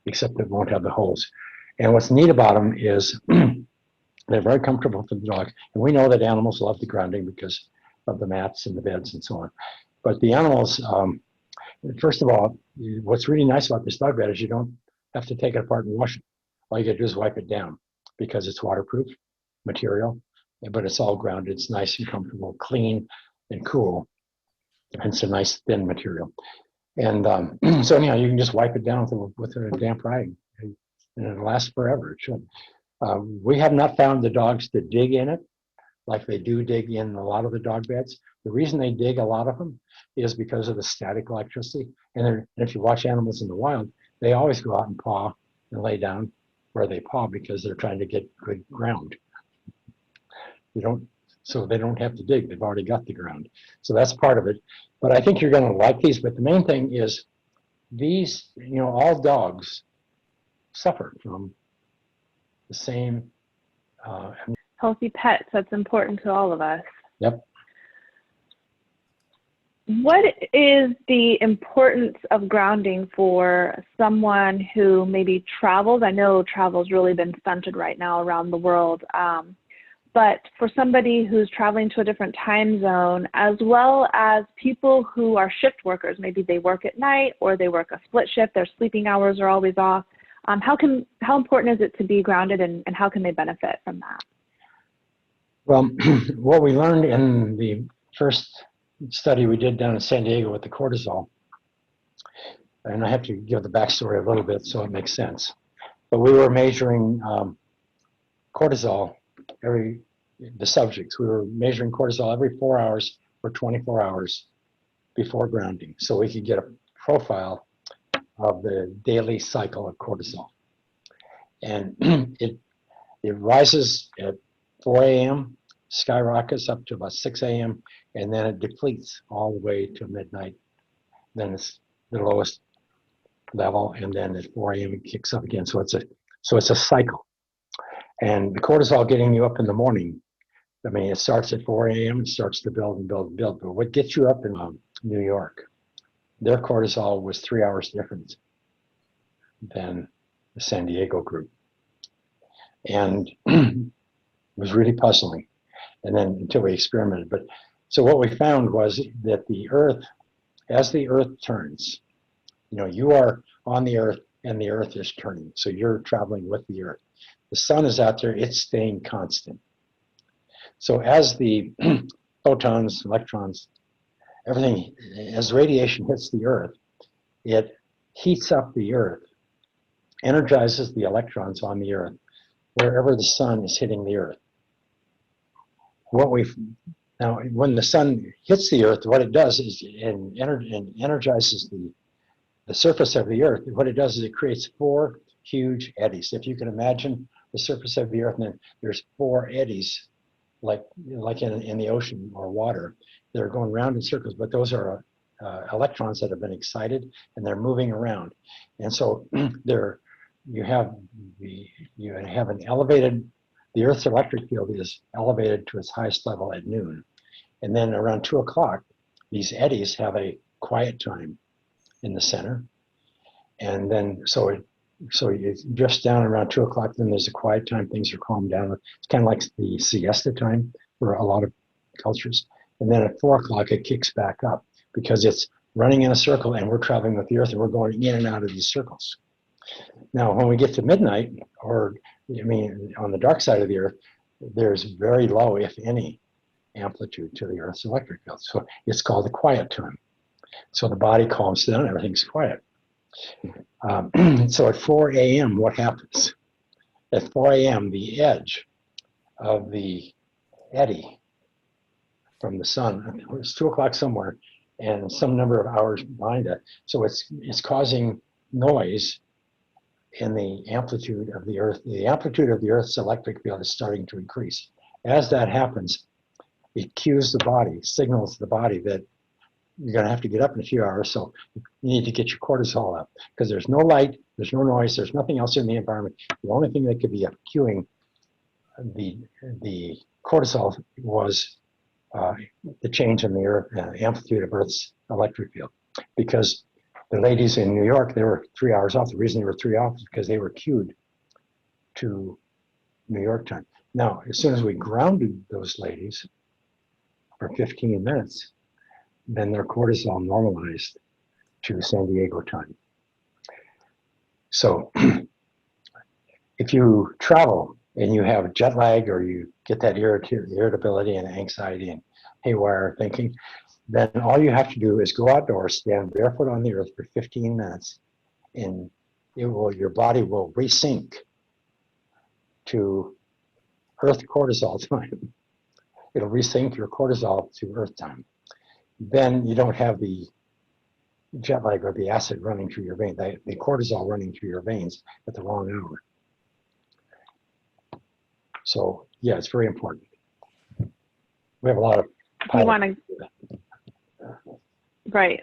C: except it won't have the holes. And what's neat about them is they're very comfortable for the dog. And we know that animals love the grounding because of the mats and the beds and so on. But the animals, first of all, what's really nice about this dog bed is you don't have to take it apart and wash it. All you gotta do is wipe it down because it's waterproof material, but it's all grounded. It's nice and comfortable, clean and cool. And it's a nice thin material. And so anyhow, you can just wipe it down with a damp rag and it'll last forever, it should. We have not found the dogs to dig in it like they do dig in a lot of the dog beds. The reason they dig, a lot of them, is because of the static electricity. And if you watch animals in the wild, they always go out and paw and lay down where they paw because they're trying to get good ground. So they don't have to dig, they've already got the ground. So that's part of it. But I think you're gonna like these, but the main thing is these, all dogs suffer from the same
B: healthy pets, that's important to all of us.
C: Yep.
B: What is the importance of grounding for someone who maybe travels? I know travel's really been stunted right now around the world, but for somebody who's traveling to a different time zone, as well as people who are shift workers, maybe they work at night or they work a split shift, their sleeping hours are always off. How important is it to be grounded, and how can they benefit from that?
C: Well, what we learned in the first study we did down in San Diego with the cortisol, and I have to give the backstory a little bit so it makes sense, but we were measuring cortisol the subjects, we were measuring cortisol every 4 hours for 24 hours before grounding, so we could get a profile of the daily cycle of cortisol. And it rises at 4 a.m., skyrockets up to about 6 a.m., and then it depletes all the way to midnight. Then it's the lowest level, and then at 4 a.m. it kicks up again. So it's a cycle. And the cortisol getting you up in the morning, it starts at 4 a.m., it starts to build and build and build. But what gets you up in New York, their cortisol was 3 hours different than the San Diego group. And it was really puzzling. And then until we experimented. But so what we found was that the Earth, as the Earth turns, You are on the Earth and the Earth is turning. So you're traveling with the Earth. The sun is out there, it's staying constant. So as the photons, electrons, everything, as radiation hits the Earth, it heats up the Earth, energizes the electrons on the Earth, wherever the sun is hitting the Earth. Now, when the sun hits the Earth, what it does is and energizes the surface of the Earth. What it does is it creates 4 huge eddies. If you can imagine the surface of the Earth, and then there's 4 eddies, like in the ocean or water. They're going round in circles, but those are electrons that have been excited, and they're moving around. And so you have an elevated. The Earth's electric field is elevated to its highest level at noon. And then around 2 o'clock, these eddies have a quiet time in the center. And then, so you drift down around 2 o'clock, then there's a quiet time, things are calmed down. It's kind of like the siesta time for a lot of cultures. And then at 4 o'clock, it kicks back up because it's running in a circle and we're traveling with the Earth and we're going in and out of these circles. Now, when we get to midnight, on the dark side of the Earth, there's very low, if any, amplitude to the Earth's electric field. So it's called the quiet time. So the body calms down, everything's quiet. So at 4 a.m., what happens? At 4 a.m., the edge of the eddy from the sun, it's 2 o'clock somewhere, and some number of hours behind it. So it's causing noise in the amplitude of the Earth. The amplitude of the Earth's electric field is starting to increase. As that happens, it cues the body, signals the body that you're going to have to get up in a few hours, so you need to get your cortisol up, because there's no light, there's no noise, there's nothing else in the environment. The only thing that could be cueing the cortisol was the change in the amplitude of Earth's electric field. Because the ladies in New York, they were 3 hours off. The reason they were 3 hours is because they were cued to New York time. Now, as soon as we grounded those ladies for 15 minutes, then their cortisol normalized to San Diego time. So if you travel and you have jet lag, or you get that irritability and anxiety and haywire thinking, then all you have to do is go outdoors, stand barefoot on the Earth for 15 minutes, and your body will resync to Earth cortisol time. It'll resync your cortisol to Earth time. Then you don't have the jet lag or the acid running through your veins, the cortisol running through your veins at the wrong hour. So yeah, it's very important. We have a lot of
B: Right.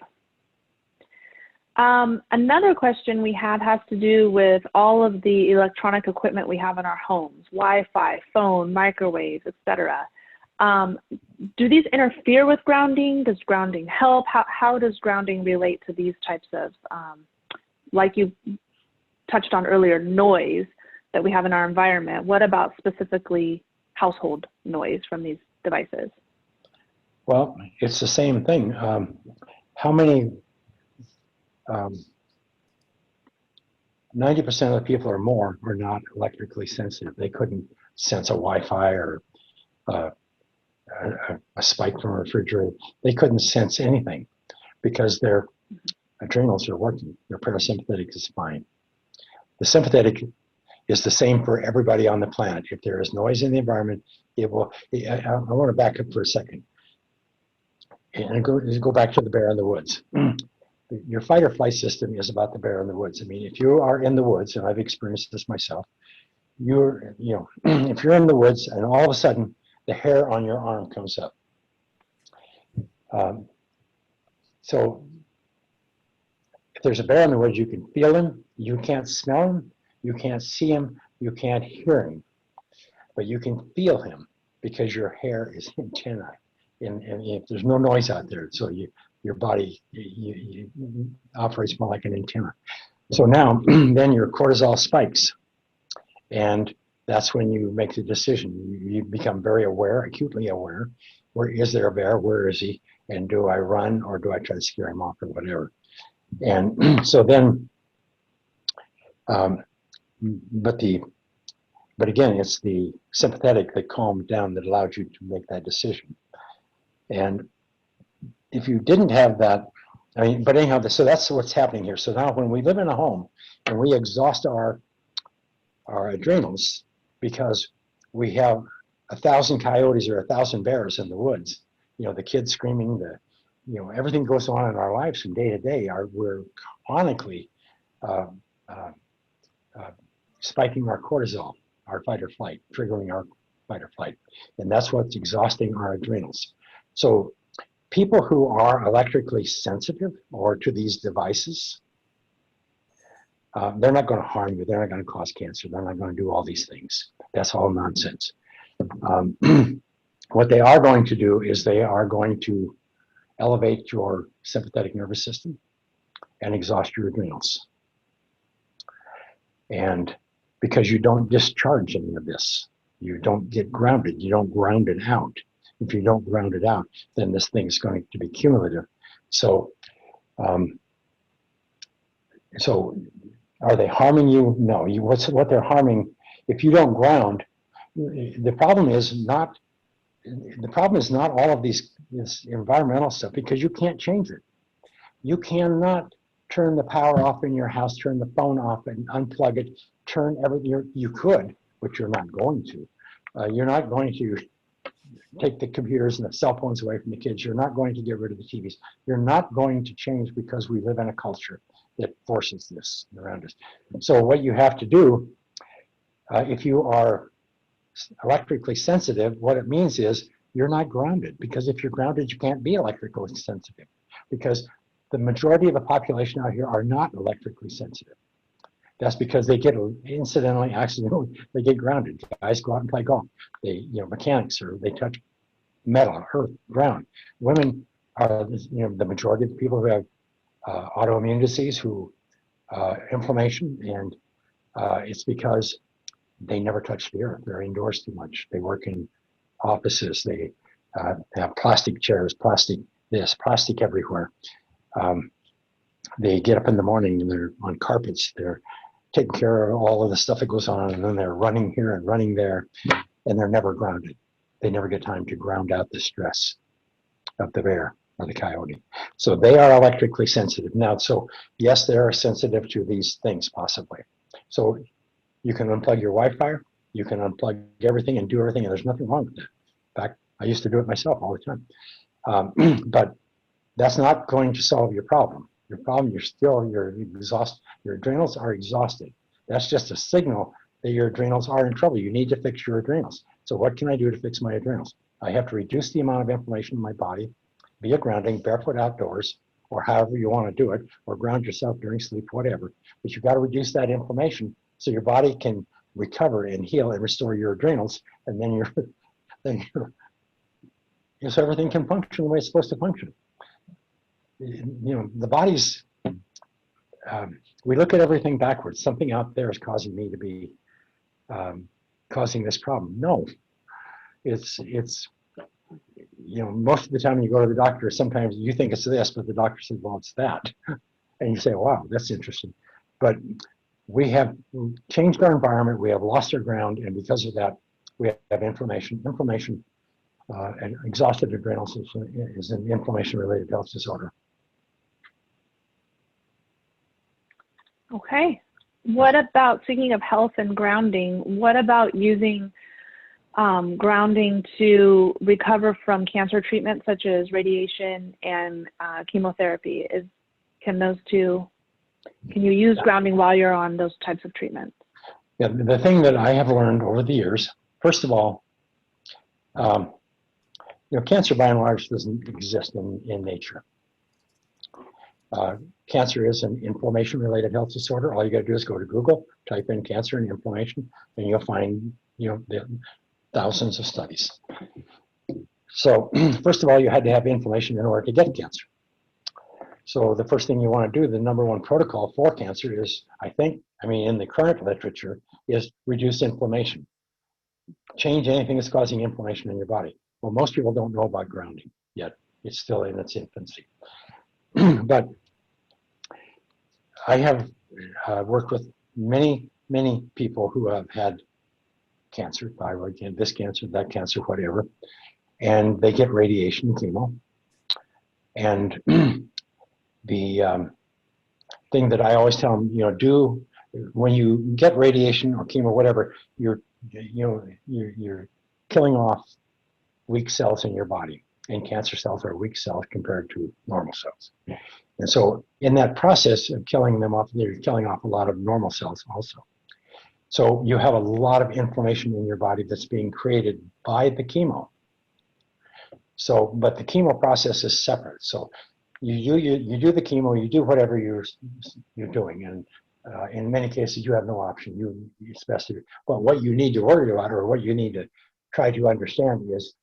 B: Another question we had has to do with all of the electronic equipment we have in our homes, Wi-Fi, phone, microwaves, etc. Do these interfere with grounding? Does grounding help? How does grounding relate to these types of, like you touched on earlier, noise that we have in our environment? What about specifically household noise from these devices?
C: Well, it's the same thing. How many, 90% of the people or more are not electrically sensitive. They couldn't sense a Wi-Fi or a spike from a refrigerator. They couldn't sense anything because their adrenals are working. Their parasympathetic is fine. The sympathetic is the same for everybody on the planet. If there is noise in the environment, it will. I want to back up for a second and go back to the bear in the woods. Your fight or flight system is about the bear in the woods. I mean, if you are in the woods, and I've experienced this myself, if you're in the woods and all of a sudden the hair on your arm comes up. So if there's a bear in the woods, you can feel him, you can't smell him, you can't see him, you can't hear him, but you can feel him because your hair is antenna. And if there's no noise out there, so your body operates more like an antenna. So now, then your cortisol spikes, and that's when you make the decision. You become very aware, acutely aware. Where is there a bear? Where is he? And do I run or do I try to scare him off or whatever? And so then, um, but again, it's the sympathetic that calmed down that allowed you to make that decision. And if you didn't have that, I mean, but anyhow, so that's what's happening here. So now when we live in a home and we exhaust our adrenals because we have 1,000 coyotes or 1,000 bears in the woods, the kids screaming, everything goes on in our lives from day to day. We're chronically uh, uh, uh, spiking our cortisol, our fight or flight, triggering our fight or flight. And that's what's exhausting our adrenals. So people who are electrically sensitive or to these devices, they're not going to harm you. They're not going to cause cancer. They're not going to do all these things. That's all nonsense. What they are going to do is they are going to elevate your sympathetic nervous system and exhaust your adrenals. And because you don't discharge any of this, you don't get grounded, you don't ground it out. If you don't ground it out, then this thing is going to be cumulative. So, so are they harming you? No. What they're harming, if you don't ground, the problem is not all of this environmental stuff, because you can't change it. You cannot turn the power off in your house, turn the phone off and unplug it, turn everything. You could, but you're not going to. You're not going to take the computers and the cell phones away from the kids. You're not going to get rid of the TVs. You're not going to change because we live in a culture that forces this around us. So what you have to do, if you are electrically sensitive, what it means is you're not grounded, because if you're grounded, you can't be electrically sensitive, because the majority of the population out here are not electrically sensitive. That's because they get incidentally, accidentally, they get grounded. Guys go out and play golf. They, mechanics, or they touch metal, earth, ground. Women are, the majority of the people who have autoimmune disease, who inflammation, and it's because they never touch the earth. They're indoors too much. They work in offices. They have plastic chairs, plastic this, plastic everywhere. They get up in the morning and they're on carpets. They're taking care of all of the stuff that goes on, and then they're running here and running there, and they're never grounded. They never get time to ground out the stress of the bear or the coyote. So they are electrically sensitive. Now, so yes, they are sensitive to these things possibly. So you can unplug your Wi-Fi, you can unplug everything and do everything, and there's nothing wrong with that. In fact, I used to do it myself all the time. But that's not going to solve your problem. Your problem, you're exhausted. Your adrenals are exhausted. That's just a signal that your adrenals are in trouble. You need to fix your adrenals. So what can I do to fix my adrenals? I have to reduce the amount of inflammation in my body via grounding, barefoot outdoors, or however you want to do it, or ground yourself during sleep, whatever. But you've got to reduce that inflammation so your body can recover and heal and restore your adrenals, and then so everything can function the way it's supposed to function. The body's, we look at everything backwards. Something out there is causing me to be causing this problem. No, it's most of the time when you go to the doctor, sometimes you think it's this, but the doctor says, well, it's that. And you say, wow, that's interesting. But we have changed our environment, we have lost our ground, and because of that, we have inflammation. Inflammation and exhausted adrenals is an inflammation-related health disorder.
B: Okay. What about, speaking of health and grounding, what about using grounding to recover from cancer treatment, such as radiation and chemotherapy? Can you use grounding while you're on those types of treatments?
C: Yeah, the thing that I have learned over the years, first of all, cancer by and large doesn't exist in nature. Cancer is an inflammation-related health disorder. All you got to do is go to Google, type in cancer and inflammation, and you'll find the thousands of studies. So first of all, you had to have inflammation in order to get cancer. So the first thing you want to do, the number one protocol for cancer is, in the current literature, is reduce inflammation. Change anything that's causing inflammation in your body. Well, most people don't know about grounding yet. It's still in its infancy. But I have worked with many people who have had cancer, thyroid cancer, this cancer, that cancer, whatever, and they get radiation chemo. And the thing that I always tell them, do when you get radiation or chemo, whatever, you're killing off weak cells in your body, and cancer cells are weak cells compared to normal cells. And so in that process of killing them off, you're killing off a lot of normal cells also. So you have a lot of inflammation in your body that's being created by the chemo. So, but the chemo process is separate. So you do the chemo, you do whatever you're doing, and in many cases you have no option. It's best to. But what you need to worry about, or what you need to try to understand, is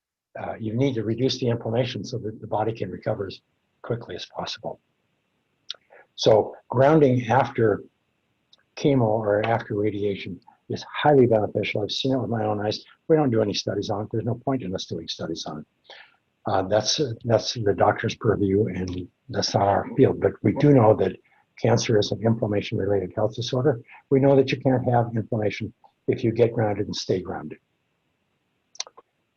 C: you need to reduce the inflammation so that the body can recover as quickly as possible. So grounding after chemo or after radiation is highly beneficial. I've seen it with my own eyes. We don't do any studies on it. There's no point in us doing studies on it. That's the doctor's purview, and that's not our field. But we do know that cancer is an inflammation-related health disorder. We know that you can't have inflammation if you get grounded and stay grounded.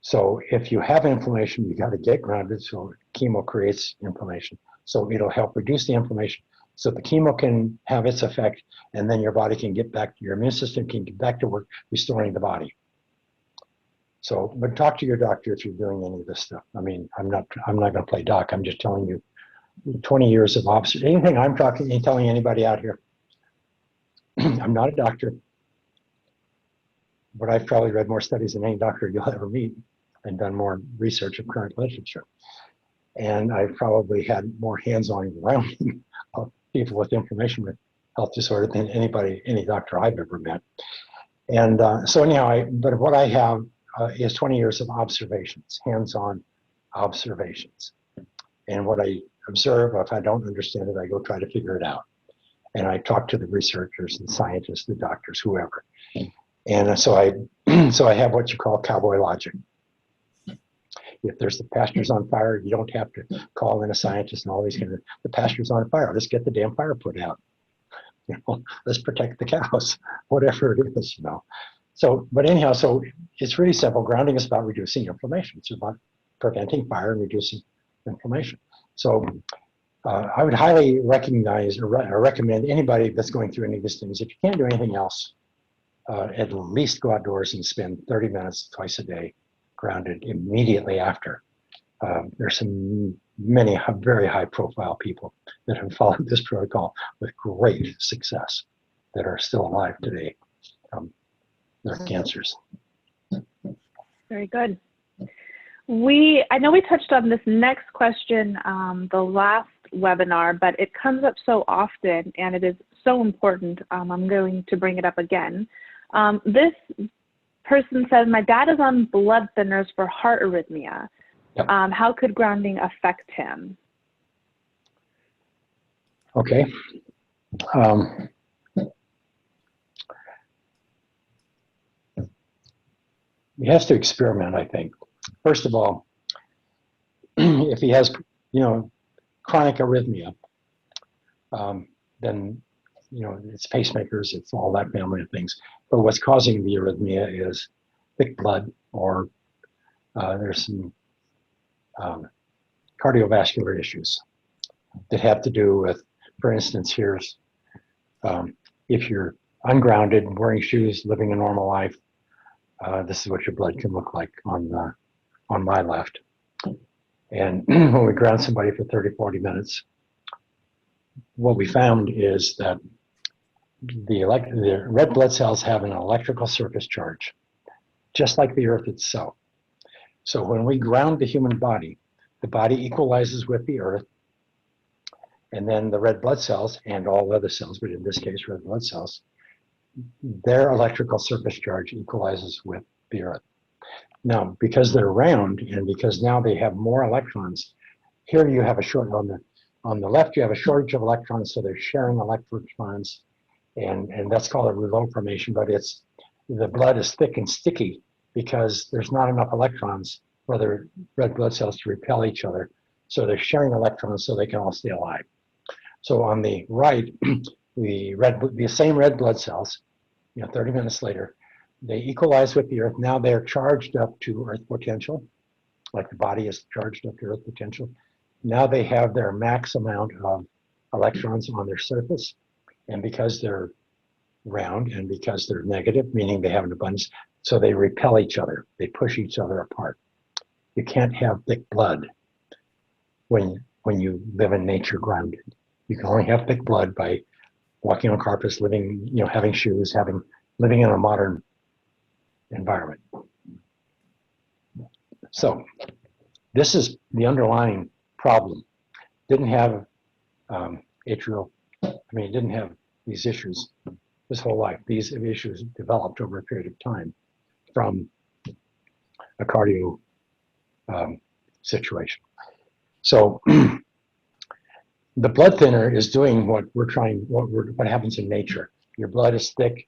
C: So if you have inflammation, you got to get grounded. So chemo creates inflammation. So it'll help reduce the inflammation, so the chemo can have its effect, and then your body can get back, your immune system can get back to work restoring the body. So, but talk to your doctor if you're doing any of this stuff. I mean, I'm not going to play doc. I'm just telling you 20 years of observation. Anything I'm telling anybody out here, I'm not a doctor, but I've probably read more studies than any doctor you'll ever meet and done more research of current literature. And I've probably had more hands-on around of people with inflammation with health disorder than any doctor I've ever met. And so anyhow, but what I have is 20 years of observations, hands-on observations. And what I observe, if I don't understand it, I go try to figure it out. And I talk to the researchers, the scientists, the doctors, whoever. And so I have what you call cowboy logic. If there's the pasture's on fire, you don't have to call in a scientist and all these kind of, the pasture's on fire, let's get the damn fire put out. Let's protect the cows, whatever it is, So, but anyhow, so it's really simple. Grounding is about reducing inflammation. It's about preventing fire and reducing inflammation. So I would highly recognize or recommend anybody that's going through any of these things, if you can't do anything else, at least go outdoors and spend 30 minutes twice a day grounded immediately after. There's many very high profile people that have followed this protocol with great success that are still alive today from their cancers.
B: Very good. I know we touched on this next question the last webinar, but it comes up so often and it is so important. I'm going to bring it up again. This person says, my dad is on blood thinners for heart arrhythmia.
C: Yep.
B: How could grounding affect him?
C: Okay. He has to experiment, I think. First of all, if he has, chronic arrhythmia, then, it's pacemakers, it's all that family of things. But what's causing the arrhythmia is thick blood, or there's some cardiovascular issues that have to do with, for instance, here's if you're ungrounded, wearing shoes, living a normal life, this is what your blood can look like on my left. And when we ground somebody for 30, 40 minutes, what we found is that the red blood cells have an electrical surface charge, just like the earth itself. So when we ground the human body, the body equalizes with the earth, and then the red blood cells and all other cells, but in this case, red blood cells, their electrical surface charge equalizes with the earth. Now, because they're round and because now they have more electrons, here you have a short, on the left, you have a shortage of electrons, so they're sharing electrons, and that's called a rouleau formation, but the blood is thick and sticky because there's not enough electrons for the red blood cells to repel each other. So they're sharing electrons so they can all stay alive. So on the right, the same red blood cells, 30 minutes later, they equalize with the earth. Now they're charged up to earth potential, like the body is charged up to earth potential. Now they have their max amount of electrons on their surface. And because they're round and because they're negative, meaning they have an abundance, so they repel each other. They push each other apart. You can't have thick blood when you live in nature grounded. You can only have thick blood by walking on carpets, living, having shoes, living in a modern environment. So this is the underlying problem. Didn't have didn't have these issues his whole life. These issues developed over a period of time from a cardio situation. So the blood thinner is doing what happens in nature. Your blood is thick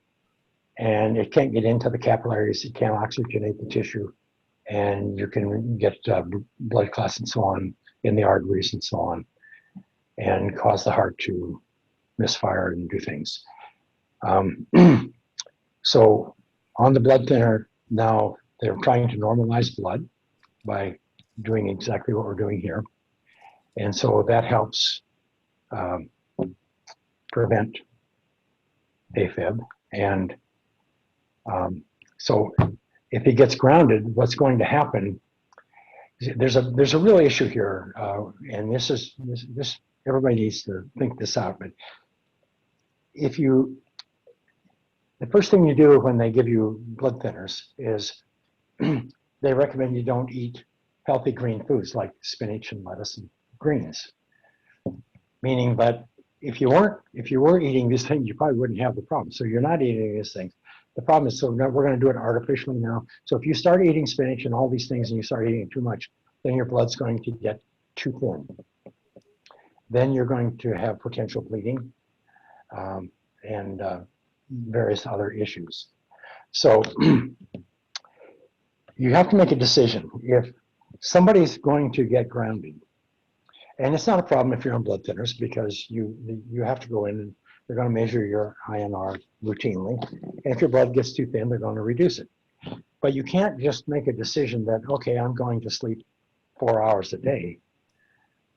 C: and it can't get into the capillaries, it can't oxygenate the tissue, and you can get blood clots and so on in the arteries and so on, and cause the heart to misfire and do things. So on the blood thinner, now they're trying to normalize blood by doing exactly what we're doing here. And so that helps prevent AFib. And so if he gets grounded, what's going to happen, there's a real issue here. And this everybody needs to think this out. But the first thing you do when they give you blood thinners is they recommend you don't eat healthy green foods like spinach and lettuce and greens. Meaning that if you were eating these things, you probably wouldn't have the problem. So you're not eating these things. The problem is, so we're going to do it artificially now. So if you start eating spinach and all these things and you start eating too much, then your blood's going to get too thin. Then you're going to have potential bleeding and various other issues. So you have to make a decision. If somebody's going to get grounded, and it's not a problem if you're on blood thinners, because you have to go in and they're going to measure your INR routinely. And if your blood gets too thin, they're going to reduce it. But you can't just make a decision that, okay, I'm going to sleep 4 hours a day,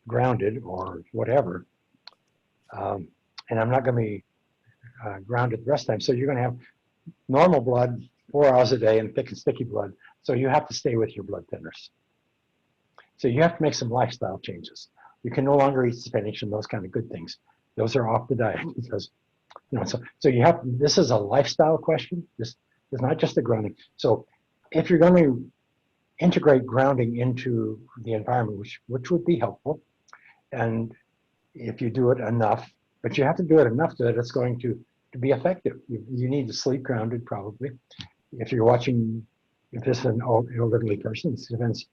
C: grounded or whatever, and I'm not going to be grounded the rest of the time. So you're going to have normal blood 4 hours a day and thick and sticky blood. So you have to stay with your blood thinners. So you have to make some lifestyle changes. You can no longer eat spinach and those kind of good things. Those are off the diet because, so you have, this is a lifestyle question. This is not just a grounding. So if you're going to integrate grounding into the environment, which would be helpful, and if you do it enough, but you have to do it enough that it's going to be effective. You need to sleep grounded probably. If you're watching, if this is an elderly person, it spends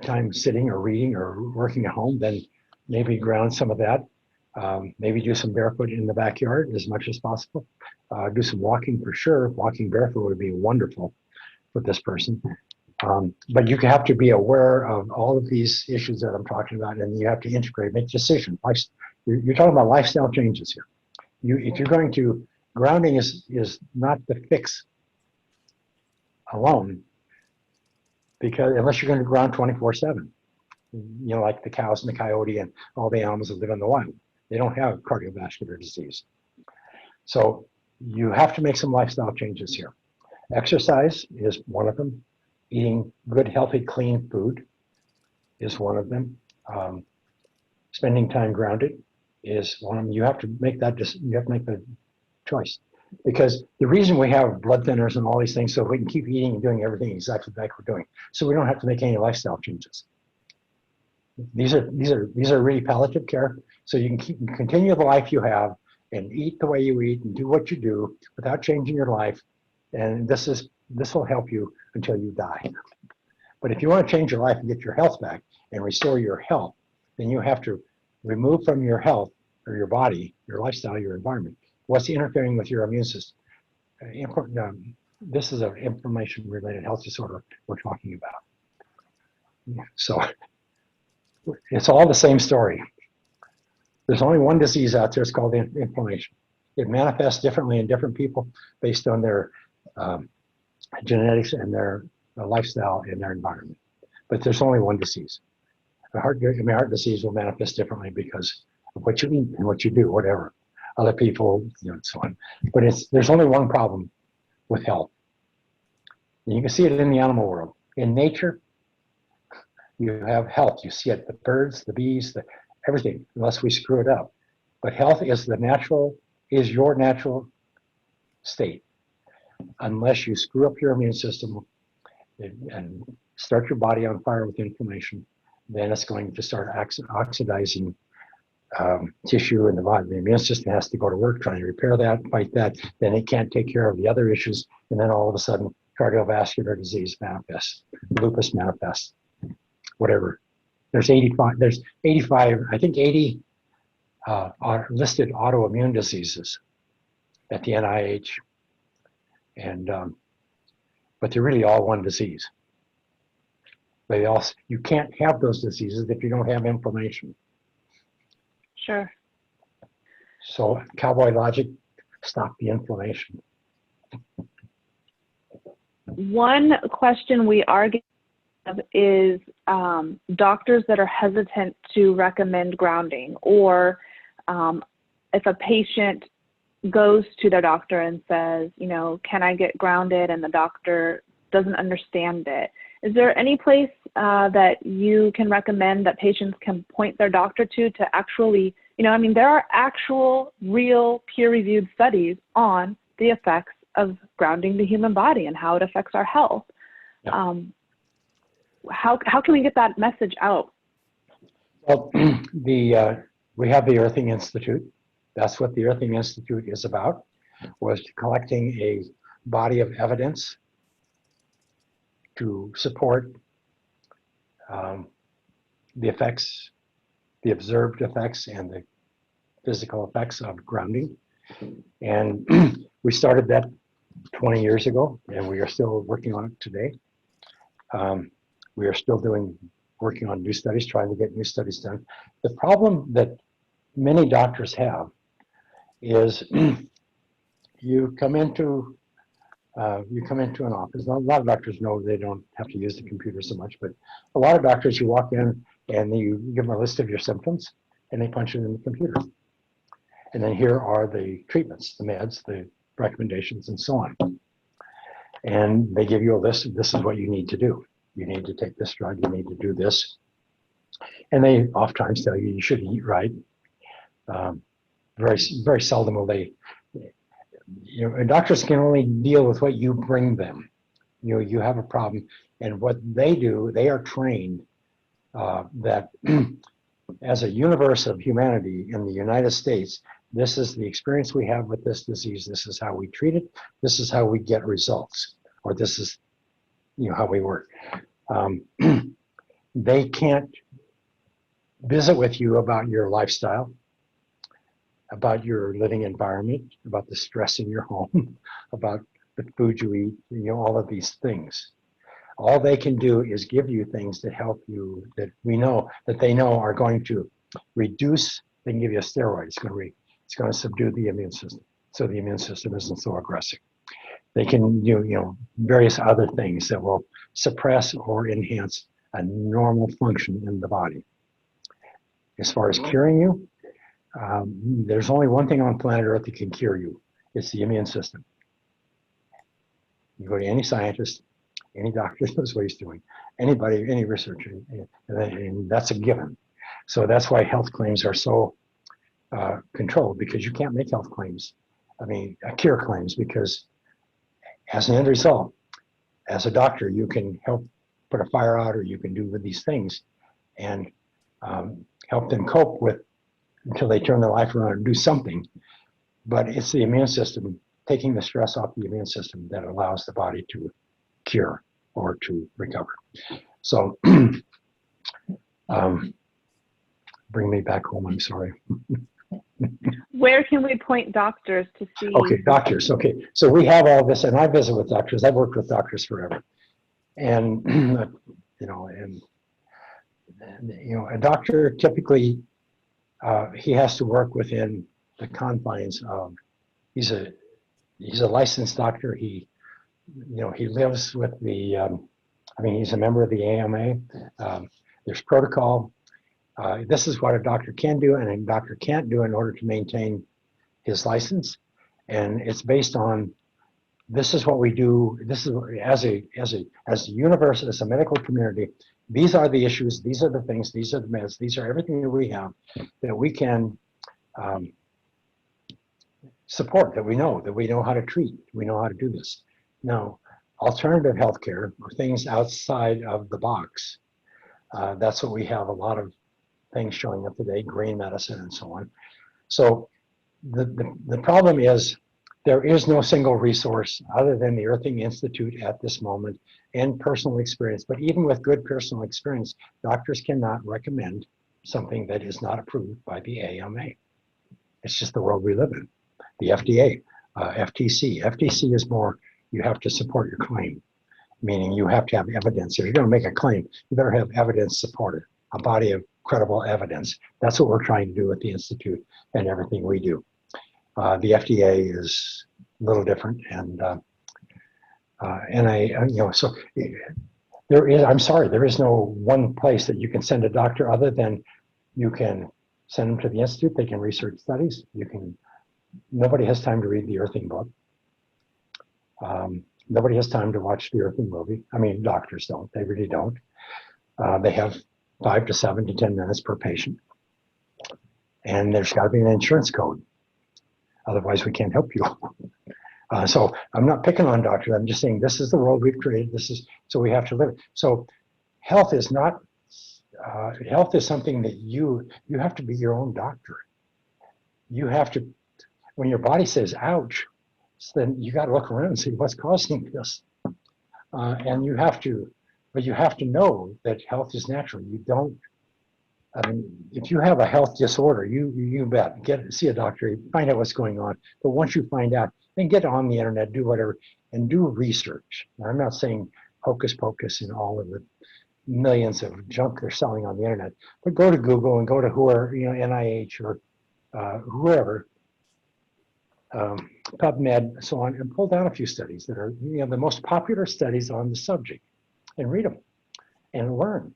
C: time sitting or reading or working at home, then maybe ground some of that. Maybe do some barefoot in the backyard as much as possible. Do some walking for sure. Walking barefoot would be wonderful for this person. But you have to be aware of all of these issues that I'm talking about, and you have to integrate, make decisions. You're talking about lifestyle changes here. If you're going to, grounding is not the fix alone, because unless you're going to ground 24/7, like the cows and the coyote and all the animals that live in the wild, they don't have cardiovascular disease. So you have to make some lifestyle changes here. Exercise is one of them. Eating good, healthy, clean food is one of them. Spending time grounded is one of them. You have to make that. You have to make the choice, because the reason we have blood thinners and all these things, so we can keep eating and doing everything exactly like we're doing, so we don't have to make any lifestyle changes. These are really palliative care, so you can continue the life you have and eat the way you eat and do what you do without changing your life, and this will help you until you die. But if you want to change your life and get your health back and restore your health, then you have to remove from your health or your body, your lifestyle, your environment, what's interfering with your immune system. This is an inflammation-related health disorder we're talking about. So it's all the same story. There's only one disease out there. It's called inflammation. It manifests differently in different people based on their genetics and their lifestyle and their environment. But there's only one disease. Heart disease will manifest differently because of what you eat and what you do, whatever. Other people, and so on. But there's only one problem with health. And you can see it in the animal world. In nature, you have health. You see it, the birds, the bees, everything, unless we screw it up. But health is your natural state. Unless you screw up your immune system and start your body on fire with inflammation, then it's going to start oxidizing tissue in the body. The immune system has to go to work trying to repair that, fight that. Then it can't take care of the other issues. And then all of a sudden, cardiovascular disease manifests, lupus manifests, whatever. There's 85, I think 80 are listed autoimmune diseases at the NIH. And, but they're really all one disease. You can't have those diseases if you don't have inflammation.
B: Sure.
C: So cowboy logic, stop the inflammation.
B: One question we are getting is doctors that are hesitant to recommend grounding, or if a patient goes to their doctor and says, can I get grounded? And the doctor doesn't understand it. Is there any place that you can recommend that patients can point their doctor to actually, there are actual, real, peer-reviewed studies on the effects of grounding the human body and how it affects our health. Yeah. How can we get that message out?
C: Well, we have the Earthing Institute. That's what the Earthing Institute is about, was collecting a body of evidence to support the effects, the observed effects and the physical effects of grounding. And we started that 20 years ago, and we are still working on it today. We are still working on new studies, trying to get new studies done. The problem that many doctors have is you come into an office. A lot of doctors know they don't have to use the computer so much, but a lot of doctors, you walk in and you give them a list of your symptoms and they punch it in the computer. And then here are the treatments, the meds, the recommendations, and so on. And they give you a list of this is what you need to do. You need to take this drug, you need to do this. And they oftentimes tell you should eat right. Very, very seldom will they, doctors can only deal with what you bring them. You have a problem, and what they do, they are trained that as a universe of humanity in the United States, this is the experience we have with this disease. This is how we treat it. This is how we get results, or this is, how we work. They can't visit with you about your lifestyle, about your living environment, about the stress in your home, about the food you eat, all of these things. All they can do is give you things that help you, that they know are going to reduce. They can give you a steroid. It's going to subdue the immune system, so the immune system isn't so aggressive. They can do various other things that will suppress or enhance a normal function in the body. As far as curing you, there's only one thing on planet Earth that can cure you. It's the immune system. You go to any scientist, any doctor knows what he's doing, anybody, any researcher, and that's a given. So that's why health claims are so controlled, because you can't make health claims, cure claims, because as an end result, as a doctor, you can help put a fire out, or you can do these things and help them cope with until they turn their life around and do something. But it's the immune system, taking the stress off the immune system, that allows the body to cure or to recover. So bring me back home, I'm sorry.
B: Where can we point doctors to see?
C: Okay, doctors. Okay, so we have all this, and I visit with doctors. I've worked with doctors forever, and a doctor typically he has to work within the confines of, he's a licensed doctor. He lives with the, he's a member of the AMA. There's protocol. This is what a doctor can do and a doctor can't do in order to maintain his license. And it's based on, this is what we do. This is as a universe, as a medical community, these are the issues, these are the things, these are the meds, these are everything that we have that we can support, that we know how to treat, we know how to do this. Now, alternative healthcare, or things outside of the box, that's what we have a lot of things showing up today, green medicine and so on. So the problem is, there is no single resource other than the Earthing Institute at this moment and personal experience. But even with good personal experience, doctors cannot recommend something that is not approved by the AMA. It's just the world we live in. The FDA, FTC. FTC is more, you have to support your claim, meaning you have to have evidence. If you're going to make a claim, you better have evidence supported, a body of credible evidence. That's what we're trying to do at the Institute and everything we do. The FDA is a little different, so there is no one place that you can send a doctor other than you can send them to the Institute. They can research studies. Nobody has time to read the Earthing book. Nobody has time to watch the Earthing movie. I mean, doctors don't. They really don't. They have 5 to 7 to 10 minutes per patient, and there's got to be an insurance code. Otherwise, we can't help you. So I'm not picking on doctors. I'm just saying this is the world we've created. So we have to live it. So health is not, health is something that you have to be your own doctor. You have to, when your body says, ouch, then you got to look around and see what's causing this. And you have to know that health is natural. You don't, if you have a health disorder, you bet, see a doctor, find out what's going on. But once you find out, then get on the internet, do whatever, and do research. Now, I'm not saying hocus pocus and all of the millions of junk they're selling on the internet, but go to Google and go to whoever, NIH or whoever, PubMed, so on, and pull down a few studies that are the most popular studies on the subject, and read them and learn.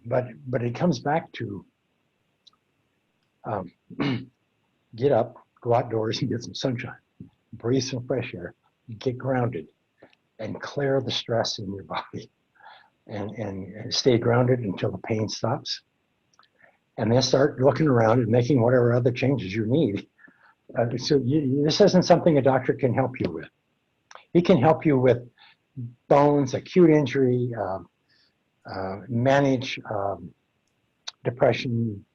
C: But it comes back to get up, go outdoors and get some sunshine, breathe some fresh air, get grounded, and clear the stress in your body, and stay grounded until the pain stops. And then start looking around and making whatever other changes you need. This isn't something a doctor can help you with. He can help you with bones, acute injury, manage depression.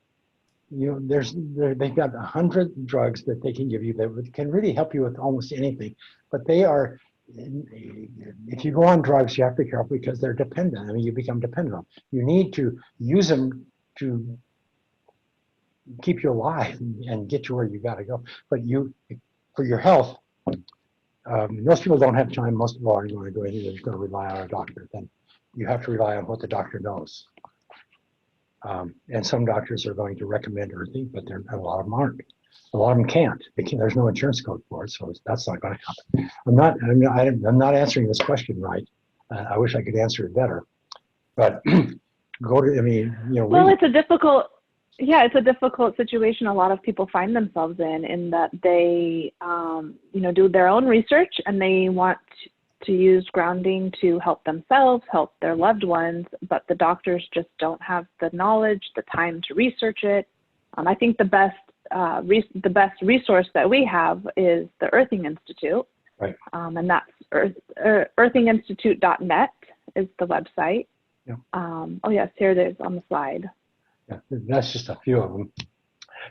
C: They've got 100 drugs that they can give you that can really help you with almost anything. But they are, if you go on drugs, you have to be careful because they're dependent. I mean, you become dependent on them. You need to use them to keep you alive and get you where you got to go. But for your health, most people don't have time. Most people aren't going to go in. They're just going to rely on a doctor. Then you have to rely on what the doctor knows. And some doctors are going to recommend earthing, but a lot of them aren't. A lot of them can't. There's no insurance code for it, so that's not going to happen. I'm not answering this question right. I wish I could answer it better. But
B: Well, it's a difficult situation a lot of people find themselves in that they, do their own research and they want to use grounding to help themselves, help their loved ones, but the doctors just don't have the knowledge, the time to research it. I think the best resource that we have is the Earthing Institute,
C: right?
B: And that's earthinginstitute.net is the website.
C: Yeah.
B: Oh yes, here it is on the slide.
C: Yeah, that's just a few of them.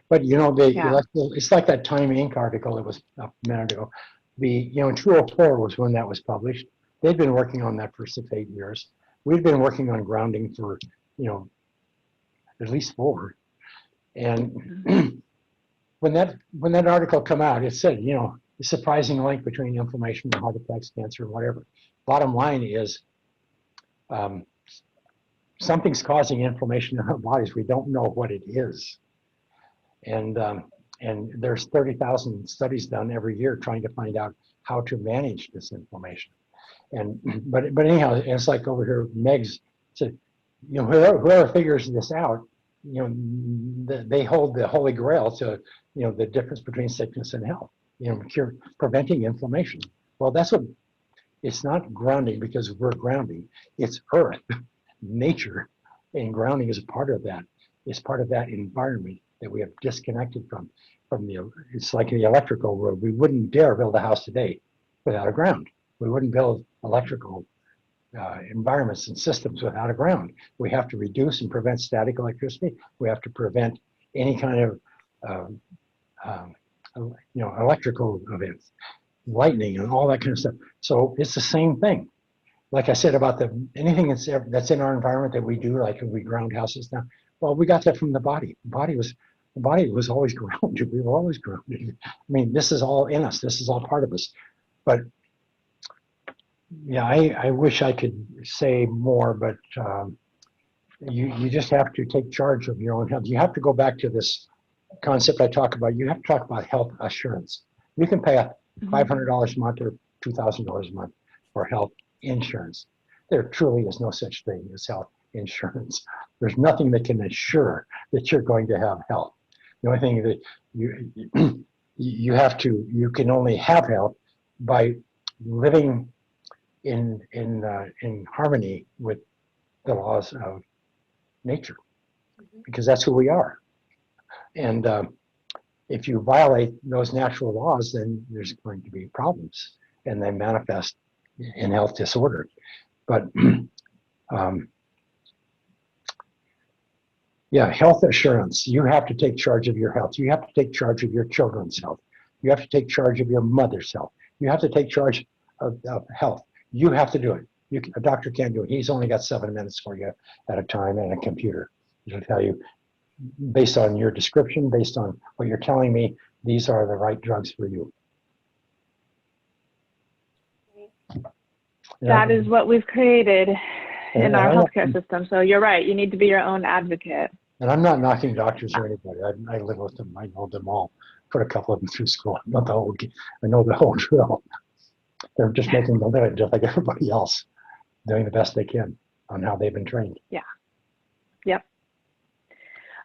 C: But it's like that Time Inc. article that was up a minute ago. 204 was when that was published. They'd been working on that for 6-8 years. We've been working on grounding for at least 4. And when that article come out, it said the surprising link between inflammation and heart attacks, cancer, and whatever. Bottom line is, something's causing inflammation in our bodies. We don't know what it is. And there's 30,000 studies done every year trying to find out how to manage this inflammation. But anyhow, it's like over here, Meg's said, whoever figures this out, they hold the holy grail to, the difference between sickness and health, preventing inflammation. Well, that's what, it's not grounding because we're grounding, it's earth, nature, and grounding is a part of that. It's part of that environment that we have disconnected from it's like the electrical world. We wouldn't dare build a house today without a ground. We wouldn't build electrical environments and systems without a ground. We have to reduce and prevent static electricity. We have to prevent any kind of electrical events, lightning and all that kind of stuff. So it's the same thing. Like I said about anything that's in our environment that we do, like if we ground houses now, well, we got that from the body. The body was always grounded. We were always grounded. I mean, this is all in us. This is all part of us. But yeah, I wish I could say more, but you just have to take charge of your own health. You have to go back to this concept I talk about. You have to talk about health assurance. You can pay $500 a month or $2,000 a month for health insurance. There truly is no such thing as health insurance. There's nothing that can assure that you're going to have health. The only thing that you can only have health by living in harmony with the laws of nature, because that's who we are. And if you violate those natural laws, then there's going to be problems, and they manifest in health disorder. But yeah, health assurance. You have to take charge of your health. You have to take charge of your children's health. You have to take charge of your mother's health. You have to take charge of health. You have to do it. A doctor can't do it. He's only got 7 minutes for you at a time and a computer. He'll tell you, based on your description, based on what you're telling me, these are the right drugs for you.
B: That is what we've created in our healthcare system. So you're right. You need to be your own advocate.
C: And I'm not knocking doctors or anybody. I live with them. I know them all. Put a couple of them through school. I know the whole drill. They're just making a living just like everybody else, doing the best they can on how they've been trained.
B: Yeah. Yep.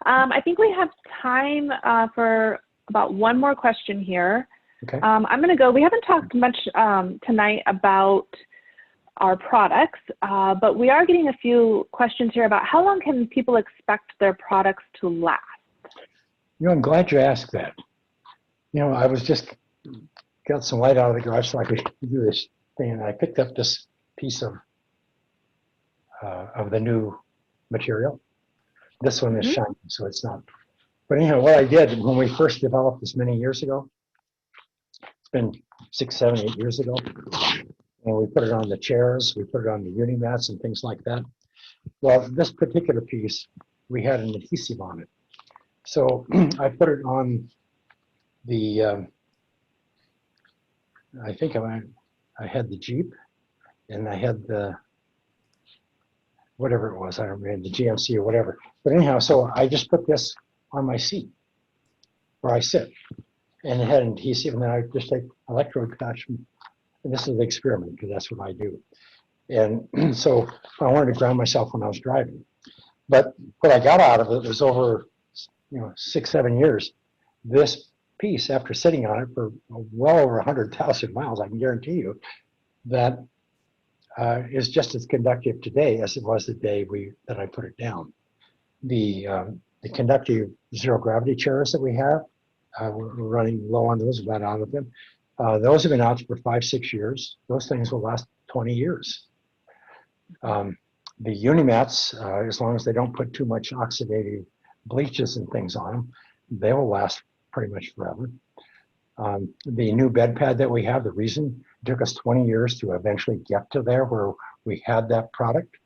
B: I think we have time for about one more question here.
C: Okay.
B: I'm going to go. We haven't talked much tonight about our products, but we are getting a few questions here about how long can people expect their products to last?
C: I'm glad you asked that. I was just got some light out of the garage so I could do this thing, and I picked up this piece of the new material. This one is shiny, so it's not. But anyhow, what I did when we first developed this many years ago, it's been 6, 7, 8 years ago, and we put it on the chairs, we put it on the uni mats and things like that. Well, this particular piece, we had an adhesive on it. So I put it on the, I think I had the Jeep, and I had the, whatever it was, I don't remember, the GMC or whatever. But anyhow, so I just put this on my seat where I sit, and it had an adhesive, and then I just take electrode attachment, and this is the experiment because that's what I do. And so I wanted to ground myself when I was driving. But what I got out of it was over 6, 7 years, this piece, after sitting on it for well over 100,000 miles, I can guarantee you that is just as conductive today as it was the day that I put it down. The conductive zero gravity chairs that we have, we're running low on those, about out of them. Those have been out for 5, 6 years. Those things will last 20 years. The Unimats, as long as they don't put too much oxidative bleaches and things on them, they will last pretty much forever. The new bed pad that we have, the reason it took us 20 years to eventually get to there where we had that product.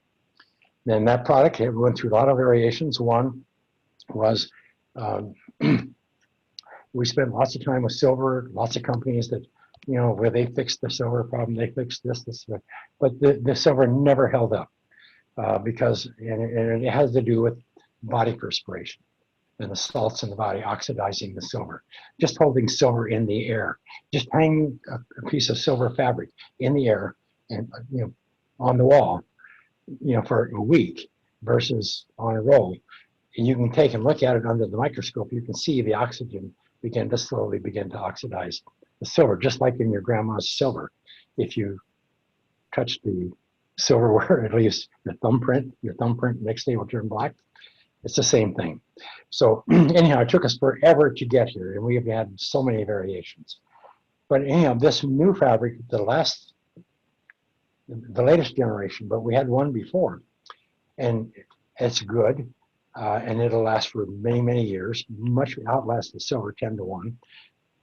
C: Then that product, it went through a lot of variations. One was we spent lots of time with silver, lots of companies that, where they fixed the silver problem, they fixed this, but the silver never held up. because and it has to do with body perspiration and the salts in the body oxidizing the silver. Just holding silver in the air, just hanging a piece of silver fabric in the air and on the wall, for a week versus on a roll. And you can take and look at it under the microscope. You can see the oxygen slowly begin to oxidize the silver, just like in your grandma's silver. If you touch the silverware, at least your thumbprint next day will turn black. It's the same thing. So anyhow, it took us forever to get here, and we have had so many variations. But anyhow, this new fabric, the latest generation, but we had one before, and it's good, and it'll last for many, many years, much outlast the silver 10-1.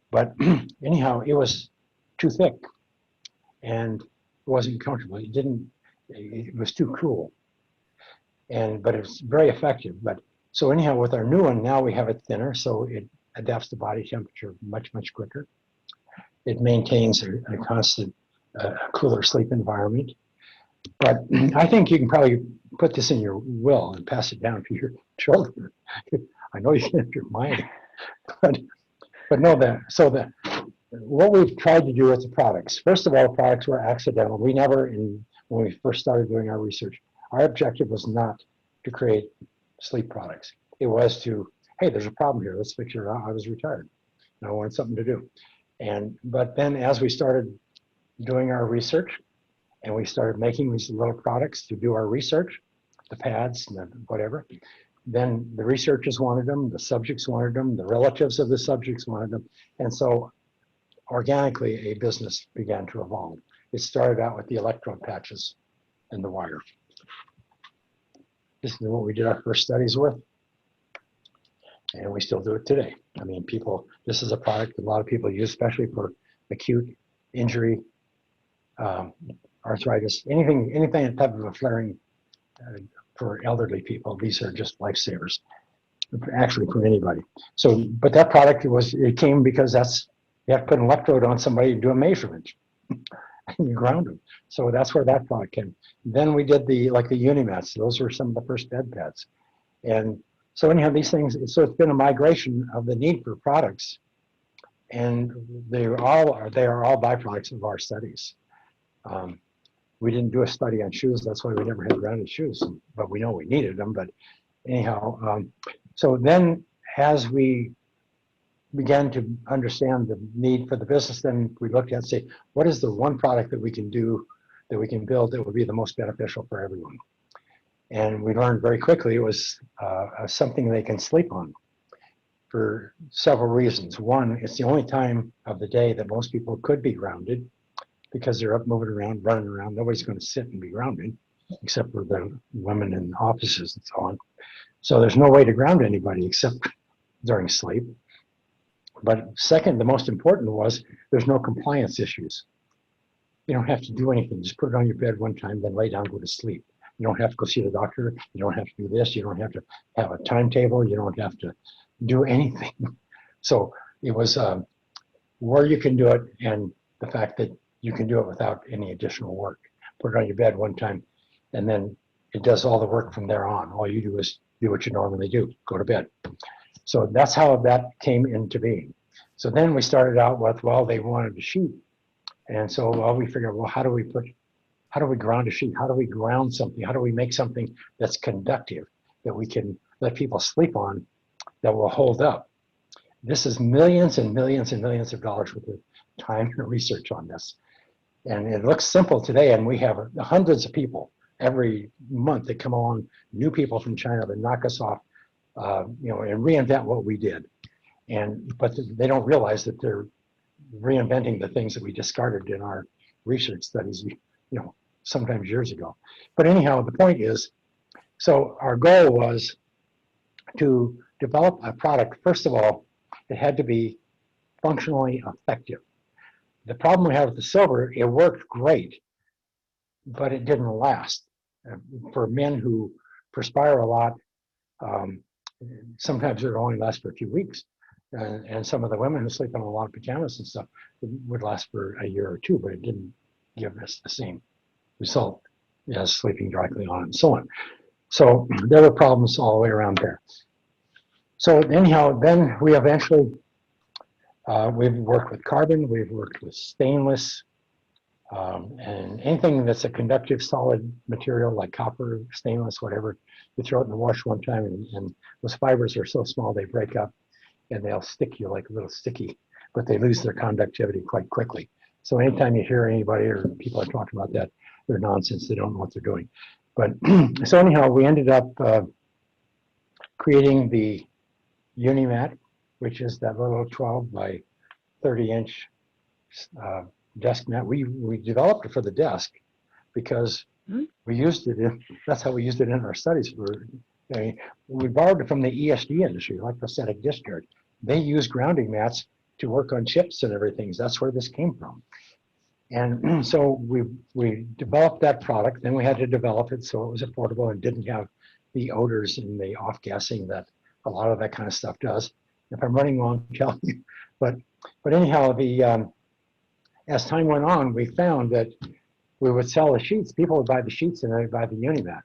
C: But anyhow, it was too thick, and it wasn't comfortable. It was too cool. But it's very effective. But so anyhow, with our new one, now we have it thinner, so it adapts to body temperature much, much quicker. It maintains a constant cooler sleep environment. But I think you can probably put this in your will and pass it down to your children. I know you can't your mind, but no, what we've tried to do with the products. First of all, products were accidental. We never, when we first started doing our research, our objective was not to create sleep products. It was to, hey, there's a problem here. Let's fix it out. I was retired, and I wanted something to do. But then as we started doing our research, and we started making these little products to do our research, the pads and whatever, then the researchers wanted them, the subjects wanted them, the relatives of the subjects wanted them, and so organically a business began to evolve. It started out with the electrode patches and the wire. This is what we did our first studies with, and we still do it today. I mean, this is a product that a lot of people use, especially for acute injury, arthritis, anything type of a flaring for elderly people. These are just lifesavers, actually for anybody. So, but that product it came because you have to put an electrode on somebody and do a measurement, and you ground them. So that's where that product came. Then we did the Unimats. Those were some of the first bed pads. And so anyhow, these things, so it's been a migration of the need for products, and they are all byproducts of our studies. We didn't do a study on shoes. That's why we never had grounded shoes, but we know we needed them. But anyhow, so then as we began to understand the need for the business, then we looked at, say, what is the one product that we can do, that we can build that would be the most beneficial for everyone? And we learned very quickly it was something they can sleep on for several reasons. One, it's the only time of the day that most people could be grounded, because they're up moving around, running around. Nobody's going to sit and be grounded, except for the women in offices and so on. So there's no way to ground anybody except during sleep. But second, the most important was there's no compliance issues. You don't have to do anything. Just put it on your bed one time, then lay down, go to sleep. You don't have to go see the doctor. You don't have to do this. You don't have to have a timetable. You don't have to do anything. So it was where you can do it, and the fact that you can do it without any additional work. Put it on your bed one time, and then it does all the work from there on. All you do is do what you normally do, go to bed. So that's how that came into being. So then we started out with, well, they wanted a sheet. And so we figured, well, how do we ground a sheet? How do we ground something? How do we make something that's conductive, that we can let people sleep on, that will hold up? This is millions and millions and millions of dollars worth of time and research on this. And it looks simple today, and we have hundreds of people every month that come along, new people from China that knock us off, and reinvent what we did. But they don't realize that they're reinventing the things that we discarded in our research studies, sometimes years ago. But anyhow, the point is, so our goal was to develop a product. First of all, it had to be functionally effective. The problem we have with the silver, it worked great, but it didn't last. For men who perspire a lot, sometimes it only lasts for a few weeks. And some of the women who sleep in a lot of pajamas and stuff would last for a year or two, but it didn't give us the same result sleeping directly on it, and so on. So there were problems all the way around there. So anyhow, then we eventually, we've worked with carbon, we've worked with stainless, and anything that's a conductive solid material like copper, stainless, whatever, you throw it in the wash one time and those fibers are so small they break up and they'll stick you like a little sticky, but they lose their conductivity quite quickly. So anytime you hear anybody or people are talking about that, they're nonsense, they don't know what they're doing. But so anyhow, we ended up creating the Unimat, which is that little 12 by 30-inch desk mat. We developed it for the desk because we used it in, that's how we used it in our studies. We borrowed it from the ESD industry, electrostatic discharge. They use grounding mats to work on chips and everything. So that's where this came from. And so we developed that product. Then we had to develop it so it was affordable and didn't have the odors and the off-gassing that a lot of that kind of stuff does. If I'm running long, tell me. But anyhow, as time went on, we found that we would sell the sheets. People would buy the sheets and then they'd buy the Unimat.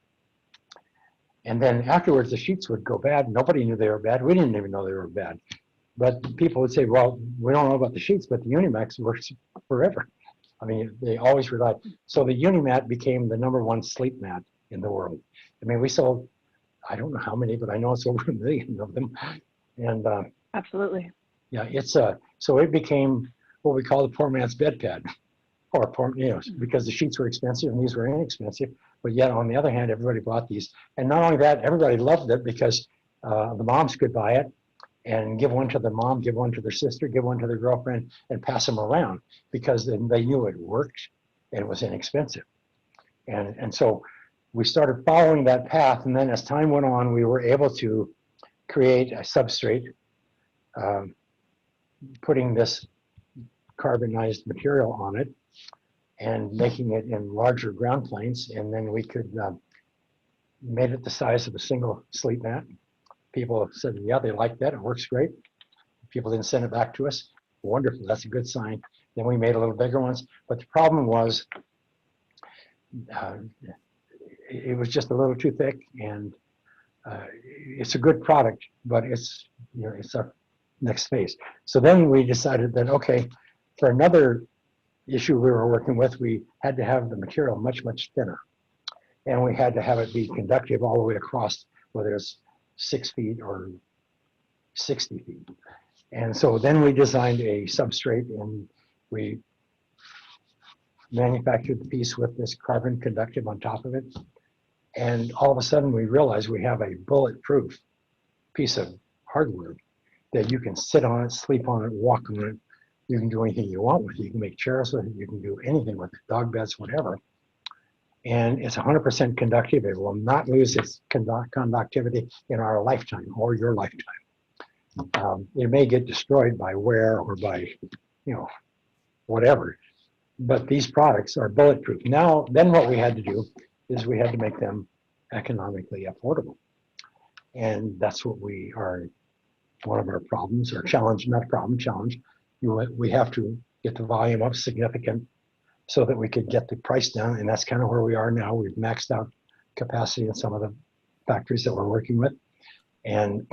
C: And then afterwards, the sheets would go bad. Nobody knew they were bad. We didn't even know they were bad. But people would say, well, we don't know about the sheets, but the Unimax works forever. I mean, they always relied. So the Unimat became the #1 sleep mat in the world. I mean, we sold, I don't know how many, but I know it's over 1 million of them. And
B: Absolutely.
C: yeah, so it became what we call the poor man's bed pad, or poor, because the sheets were expensive and these were inexpensive. But yet, on the other hand, everybody bought these, and not only that, everybody loved it because the moms could buy it and give one to their mom, give one to their sister, give one to their girlfriend, and pass them around because then they knew it worked and it was inexpensive. And so we started following that path, and then as time went on, we were able to create a substrate, putting this carbonized material on it and making it in larger ground planes, and then we could made it the size of a single sleep mat. People said, yeah, they like that, it works great. People didn't send it back to us. Wonderful, that's a good sign. Then we made a little bigger ones, but the problem was it was just a little too thick, and it's a good product, but it's it's our next phase. So then we decided that, okay, for another issue we were working with, we had to have the material much, much thinner. And we had to have it be conductive all the way across, whether it's 6 feet or 60 feet. And so then we designed a substrate, and we manufactured the piece with this carbon conductive on top of it. And all of a sudden we realized we have a bulletproof piece of hardware that you can sit on it, sleep on it, walk on it. You can do anything you want with it. You can make chairs with it. You can do anything with it, dog beds, whatever. And it's 100% conductive. It will not lose its conductivity in our lifetime or your lifetime. It may get destroyed by wear or by, whatever. But these products are bulletproof. Now, then what we had to do is we had to make them economically affordable. And that's what we are, one of our problems, or challenge, not problem, challenge. We have to get the volume up significant so that we could get the price down, and that's kind of where we are now. We've maxed out capacity in some of the factories that we're working with, and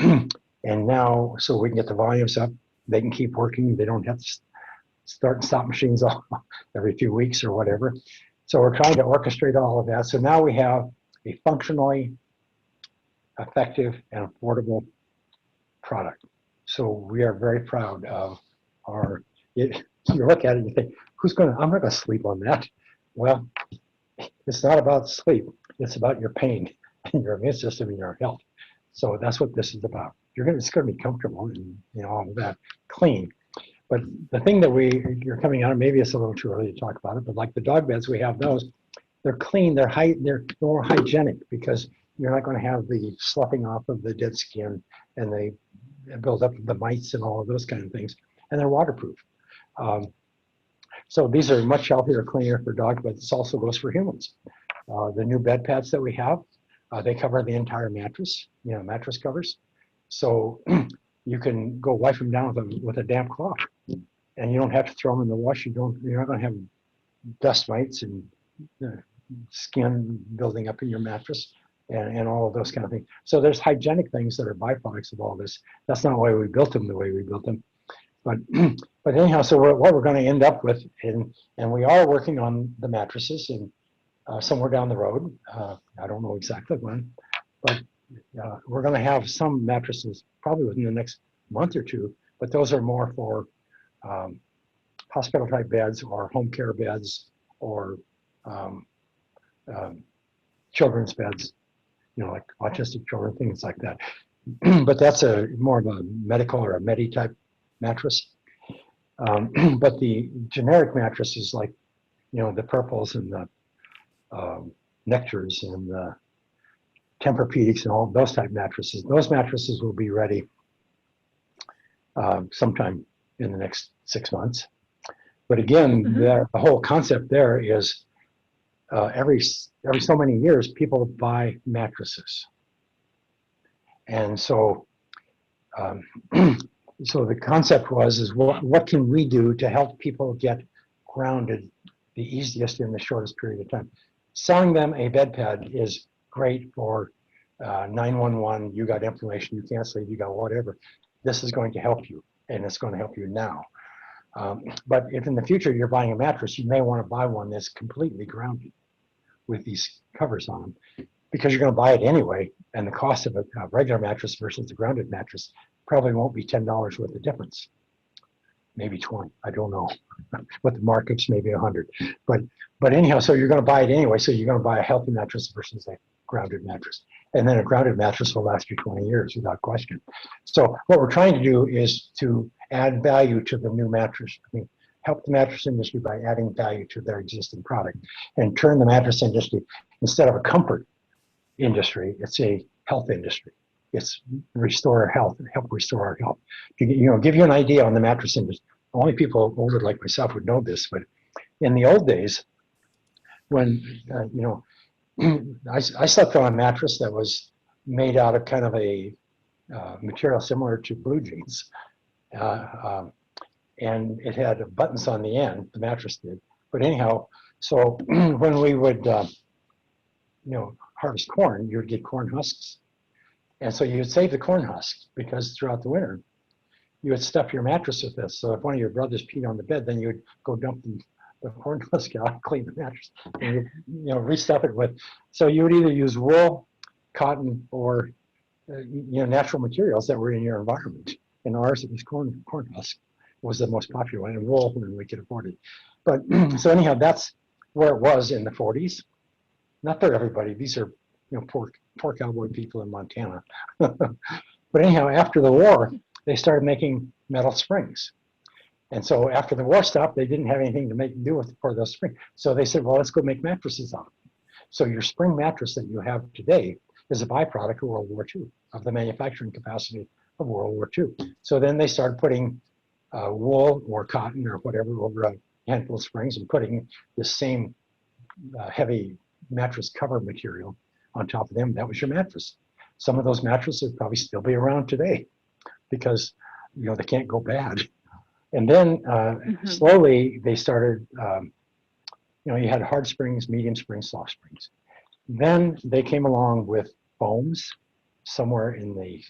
C: now so we can get the volumes up. They can keep working. They don't have to start and stop machines every few weeks or whatever. So we're trying to orchestrate all of that. So now we have a functionally effective and affordable product. So we are very proud of our. You look at it and you think, I'm not gonna sleep on that. Well, it's not about sleep. It's about your pain and your immune system and your health. So that's what this is about. It's gonna be comfortable and all of that, clean. But the thing that you're coming out of, maybe it's a little too early to talk about it, but like the dog beds, we have those. They're clean, they're more hygienic because you're not gonna have the sloughing off of the dead skin and they build up the mites and all of those kind of things. And they're waterproof. So these are much healthier, cleaner for dogs, but this also goes for humans. The new bed pads that we have, they cover the entire mattress, mattress covers. So you can go wipe them down with a damp cloth, and you don't have to throw them in the wash. You're not going to have dust mites and skin building up in your mattress and all of those kind of things. So there's hygienic things that are byproducts of all this. That's not why we built them the way we built them. But but anyhow, so what we're going to end up with, and we are working on the mattresses and somewhere down the road. I don't know exactly when, but we're going to have some mattresses probably within the next month or two. But those are more for hospital type beds or home care beds or children's beds, like autistic children, things like that. But that's more of a medical or a medi type mattress. But the generic mattresses like, the purples and the Nectars and the Tempur-Pedics and all those type mattresses, those mattresses will be ready sometime in the next 6 months. But again, the whole concept there is every so many years, people buy mattresses. And so so the concept is what can we do to help people get grounded the easiest in the shortest period of time? Selling them a bed pad is great for 911, you got inflammation, you can't sleep, you got whatever. This is going to help you, and it's going to help you now. But if in the future you're buying a mattress, you may want to buy one that's completely grounded with these covers on them, because you're going to buy it anyway, and the cost of a regular mattress versus the grounded mattress probably won't be $10 worth of difference. Maybe 20, I don't know. But the markups maybe 100. But anyhow, so you're going to buy it anyway, so you're going to buy a healthy mattress versus a grounded mattress. And then a grounded mattress will last you 20 years without question. So what we're trying to do is to add value to the new mattress. Help the mattress industry by adding value to their existing product and turn the mattress industry, instead of a comfort industry, it's a health industry. It's restore our health and help restore our health. To give you an idea on the mattress industry. Only people older like myself would know this, but in the old days, when I slept on a mattress that was made out of kind of a material similar to blue jeans, and it had buttons on the end. The mattress did, but anyhow, so when we would harvest corn, you would get corn husks. And so you would save the corn husks, because throughout the winter, you would stuff your mattress with this. So if one of your brothers peed on the bed, then you would go dump the corn husk out, clean the mattress, and restuff it with. So you would either use wool, cotton, or natural materials that were in your environment. And ours, it was corn husk was the most popular one, and wool when we could afford it. But so anyhow, that's where it was in the 40s. Not for everybody. These are poor cowboy people in Montana. But anyhow, after the war, they started making metal springs. And so after the war stopped, they didn't have anything to do for those springs. So they said, well, let's go make mattresses out of them. So your spring mattress that you have today is a byproduct of World War II, of the manufacturing capacity of World War II. So then they started putting wool or cotton or whatever over a handful of springs and putting the same heavy mattress cover material on top of them. That was your mattress. Some of those mattresses probably still be around today because they can't go bad. And then slowly they started, you had hard springs, medium springs, soft springs. Then they came along with foams somewhere in the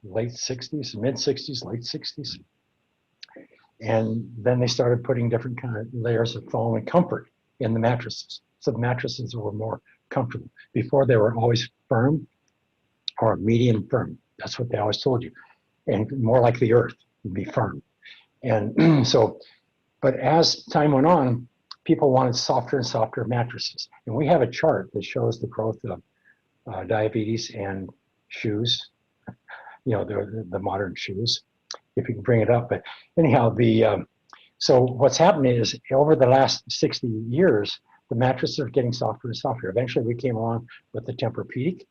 C: late 60s, mid 60s, late 60s. And then they started putting different kind of layers of foam and comfort in the mattresses. So the mattresses were more comfortable. Before, they were always firm or medium firm. That's what they always told you. And more like the earth, would be firm. And so, but as time went on, people wanted softer and softer mattresses. And we have a chart that shows the growth of diabetes and shoes, the modern shoes, if you can bring it up. But anyhow, so what's happened is over the last 60 years, the mattresses are getting softer and softer. Eventually, we came along with the Tempur-Pedic,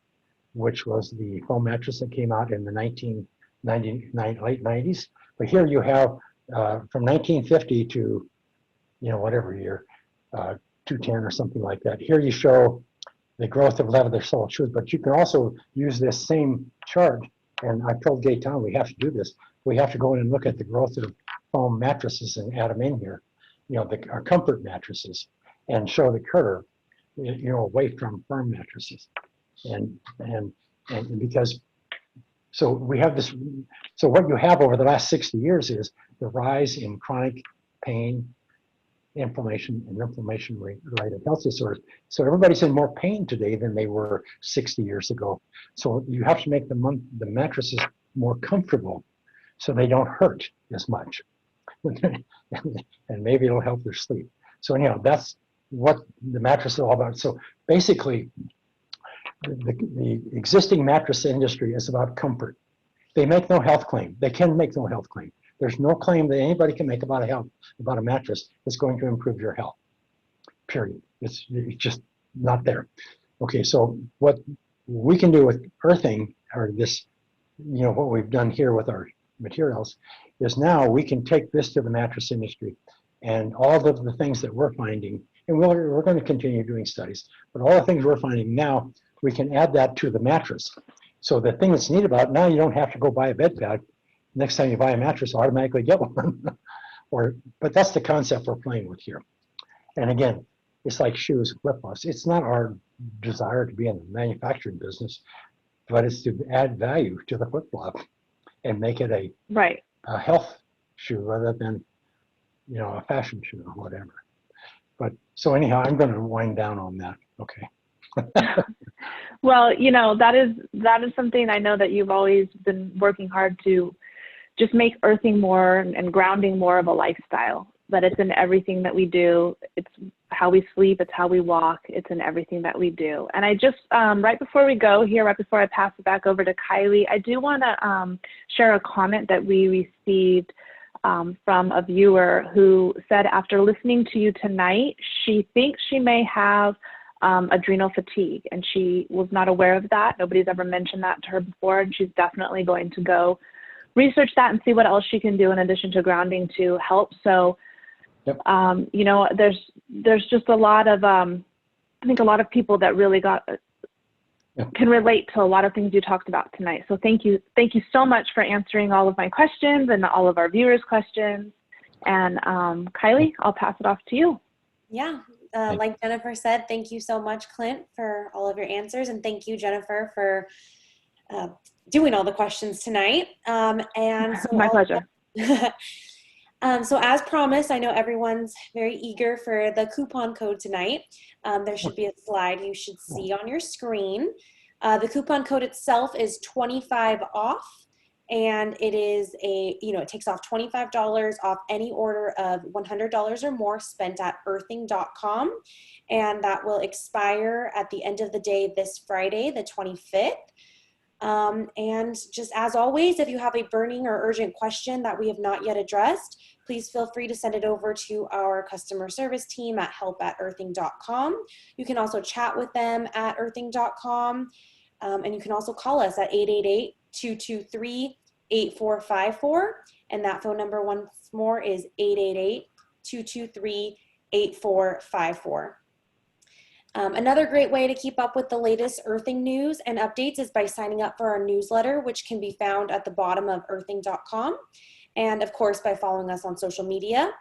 C: which was the foam mattress that came out in the late 90s. But here you have from 1950 to, whatever year, 210 or something like that. Here you show the growth of leather-soled shoes, but you can also use this same chart. And I told Gaetan we have to do this. We have to go in and look at the growth of foam mattresses and add them in here, our comfort mattresses, and show the curve away from firm mattresses. And because, so we have this, so what you have over the last 60 years is the rise in chronic pain, inflammation, and inflammation-related health disorders. So everybody's in more pain today than they were 60 years ago. So you have to make the mattresses more comfortable so they don't hurt as much. And maybe it'll help their sleep. So anyhow, that's what the mattress is all about. So basically, the existing mattress industry is about comfort. They make no health claim. They can make no health claim. There's no claim that anybody can make about a mattress that's going to improve your health. Period. It's just not there. Okay, so what we can do with earthing, or this, what we've done here with our materials, is now we can take this to the mattress industry, and all of the things that we're finding, and we're going to continue doing studies, but all the things we're finding now, we can add that to the mattress. So the thing that's neat about it, now you don't have to go buy a bed pad. Next time you buy a mattress, automatically get one. But that's the concept we're playing with here. And again, it's like shoes, flip-flops. It's not our desire to be in the manufacturing business, but it's to add value to the flip-flop and make it a health shoe rather than, a fashion shoe or whatever. But so anyhow, I'm going to wind down on that. Okay.
B: Well, that is something I know that you've always been working hard to just make earthing more and grounding more of a lifestyle, that it's in everything that we do. It's how we sleep, it's how we walk, it's in everything that we do. And I just, right before we go here, right before I pass it back over to Kylie, I do want to share a comment that we received from a viewer who said after listening to you tonight, she thinks she may have adrenal fatigue, and she was not aware of that. Nobody's ever mentioned that to her before, and she's definitely going to go research that and see what else she can do in addition to grounding to help. So,
C: yep.
B: There's just a lot of, I think a lot of people that really can relate to a lot of things you talked about tonight. So thank you so much for answering all of my questions and all of our viewers' questions. And Kylie, I'll pass it off to you.
A: Yeah. Like Jennifer said, thank you so much, Clint, for all of your answers. And thank you, Jennifer, for doing all the questions tonight. And so
B: my pleasure.
A: So as promised, I know everyone's very eager for the coupon code tonight. There should be a slide you should see on your screen. The coupon code itself is 25 off. And it is it takes off $25 off any order of $100 or more spent at earthing.com. And that will expire at the end of the day this Friday, the 25th. And just as always, if you have a burning or urgent question that we have not yet addressed, please feel free to send it over to our customer service team at help@earthing.com. You can also chat with them at earthing.com. And you can also call us at 888-223-8454. And that phone number once more is 888-223-8454. Another great way to keep up with the latest earthing news and updates is by signing up for our newsletter, which can be found at the bottom of earthing.com. And of course, by following us on social media.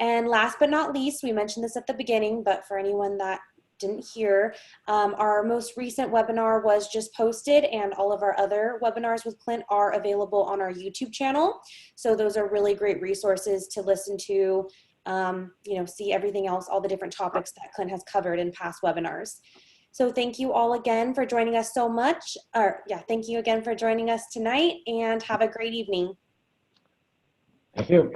A: And last but not least, we mentioned this at the beginning, but for anyone that didn't hear, our most recent webinar was just posted, and all of our other webinars with Clint are available on our YouTube channel. So those are really great resources to listen to, see everything else, all the different topics that Clint has covered in past webinars. So thank you all again for joining us so much. Thank you again for joining us tonight, and have a great evening.
C: Thank you.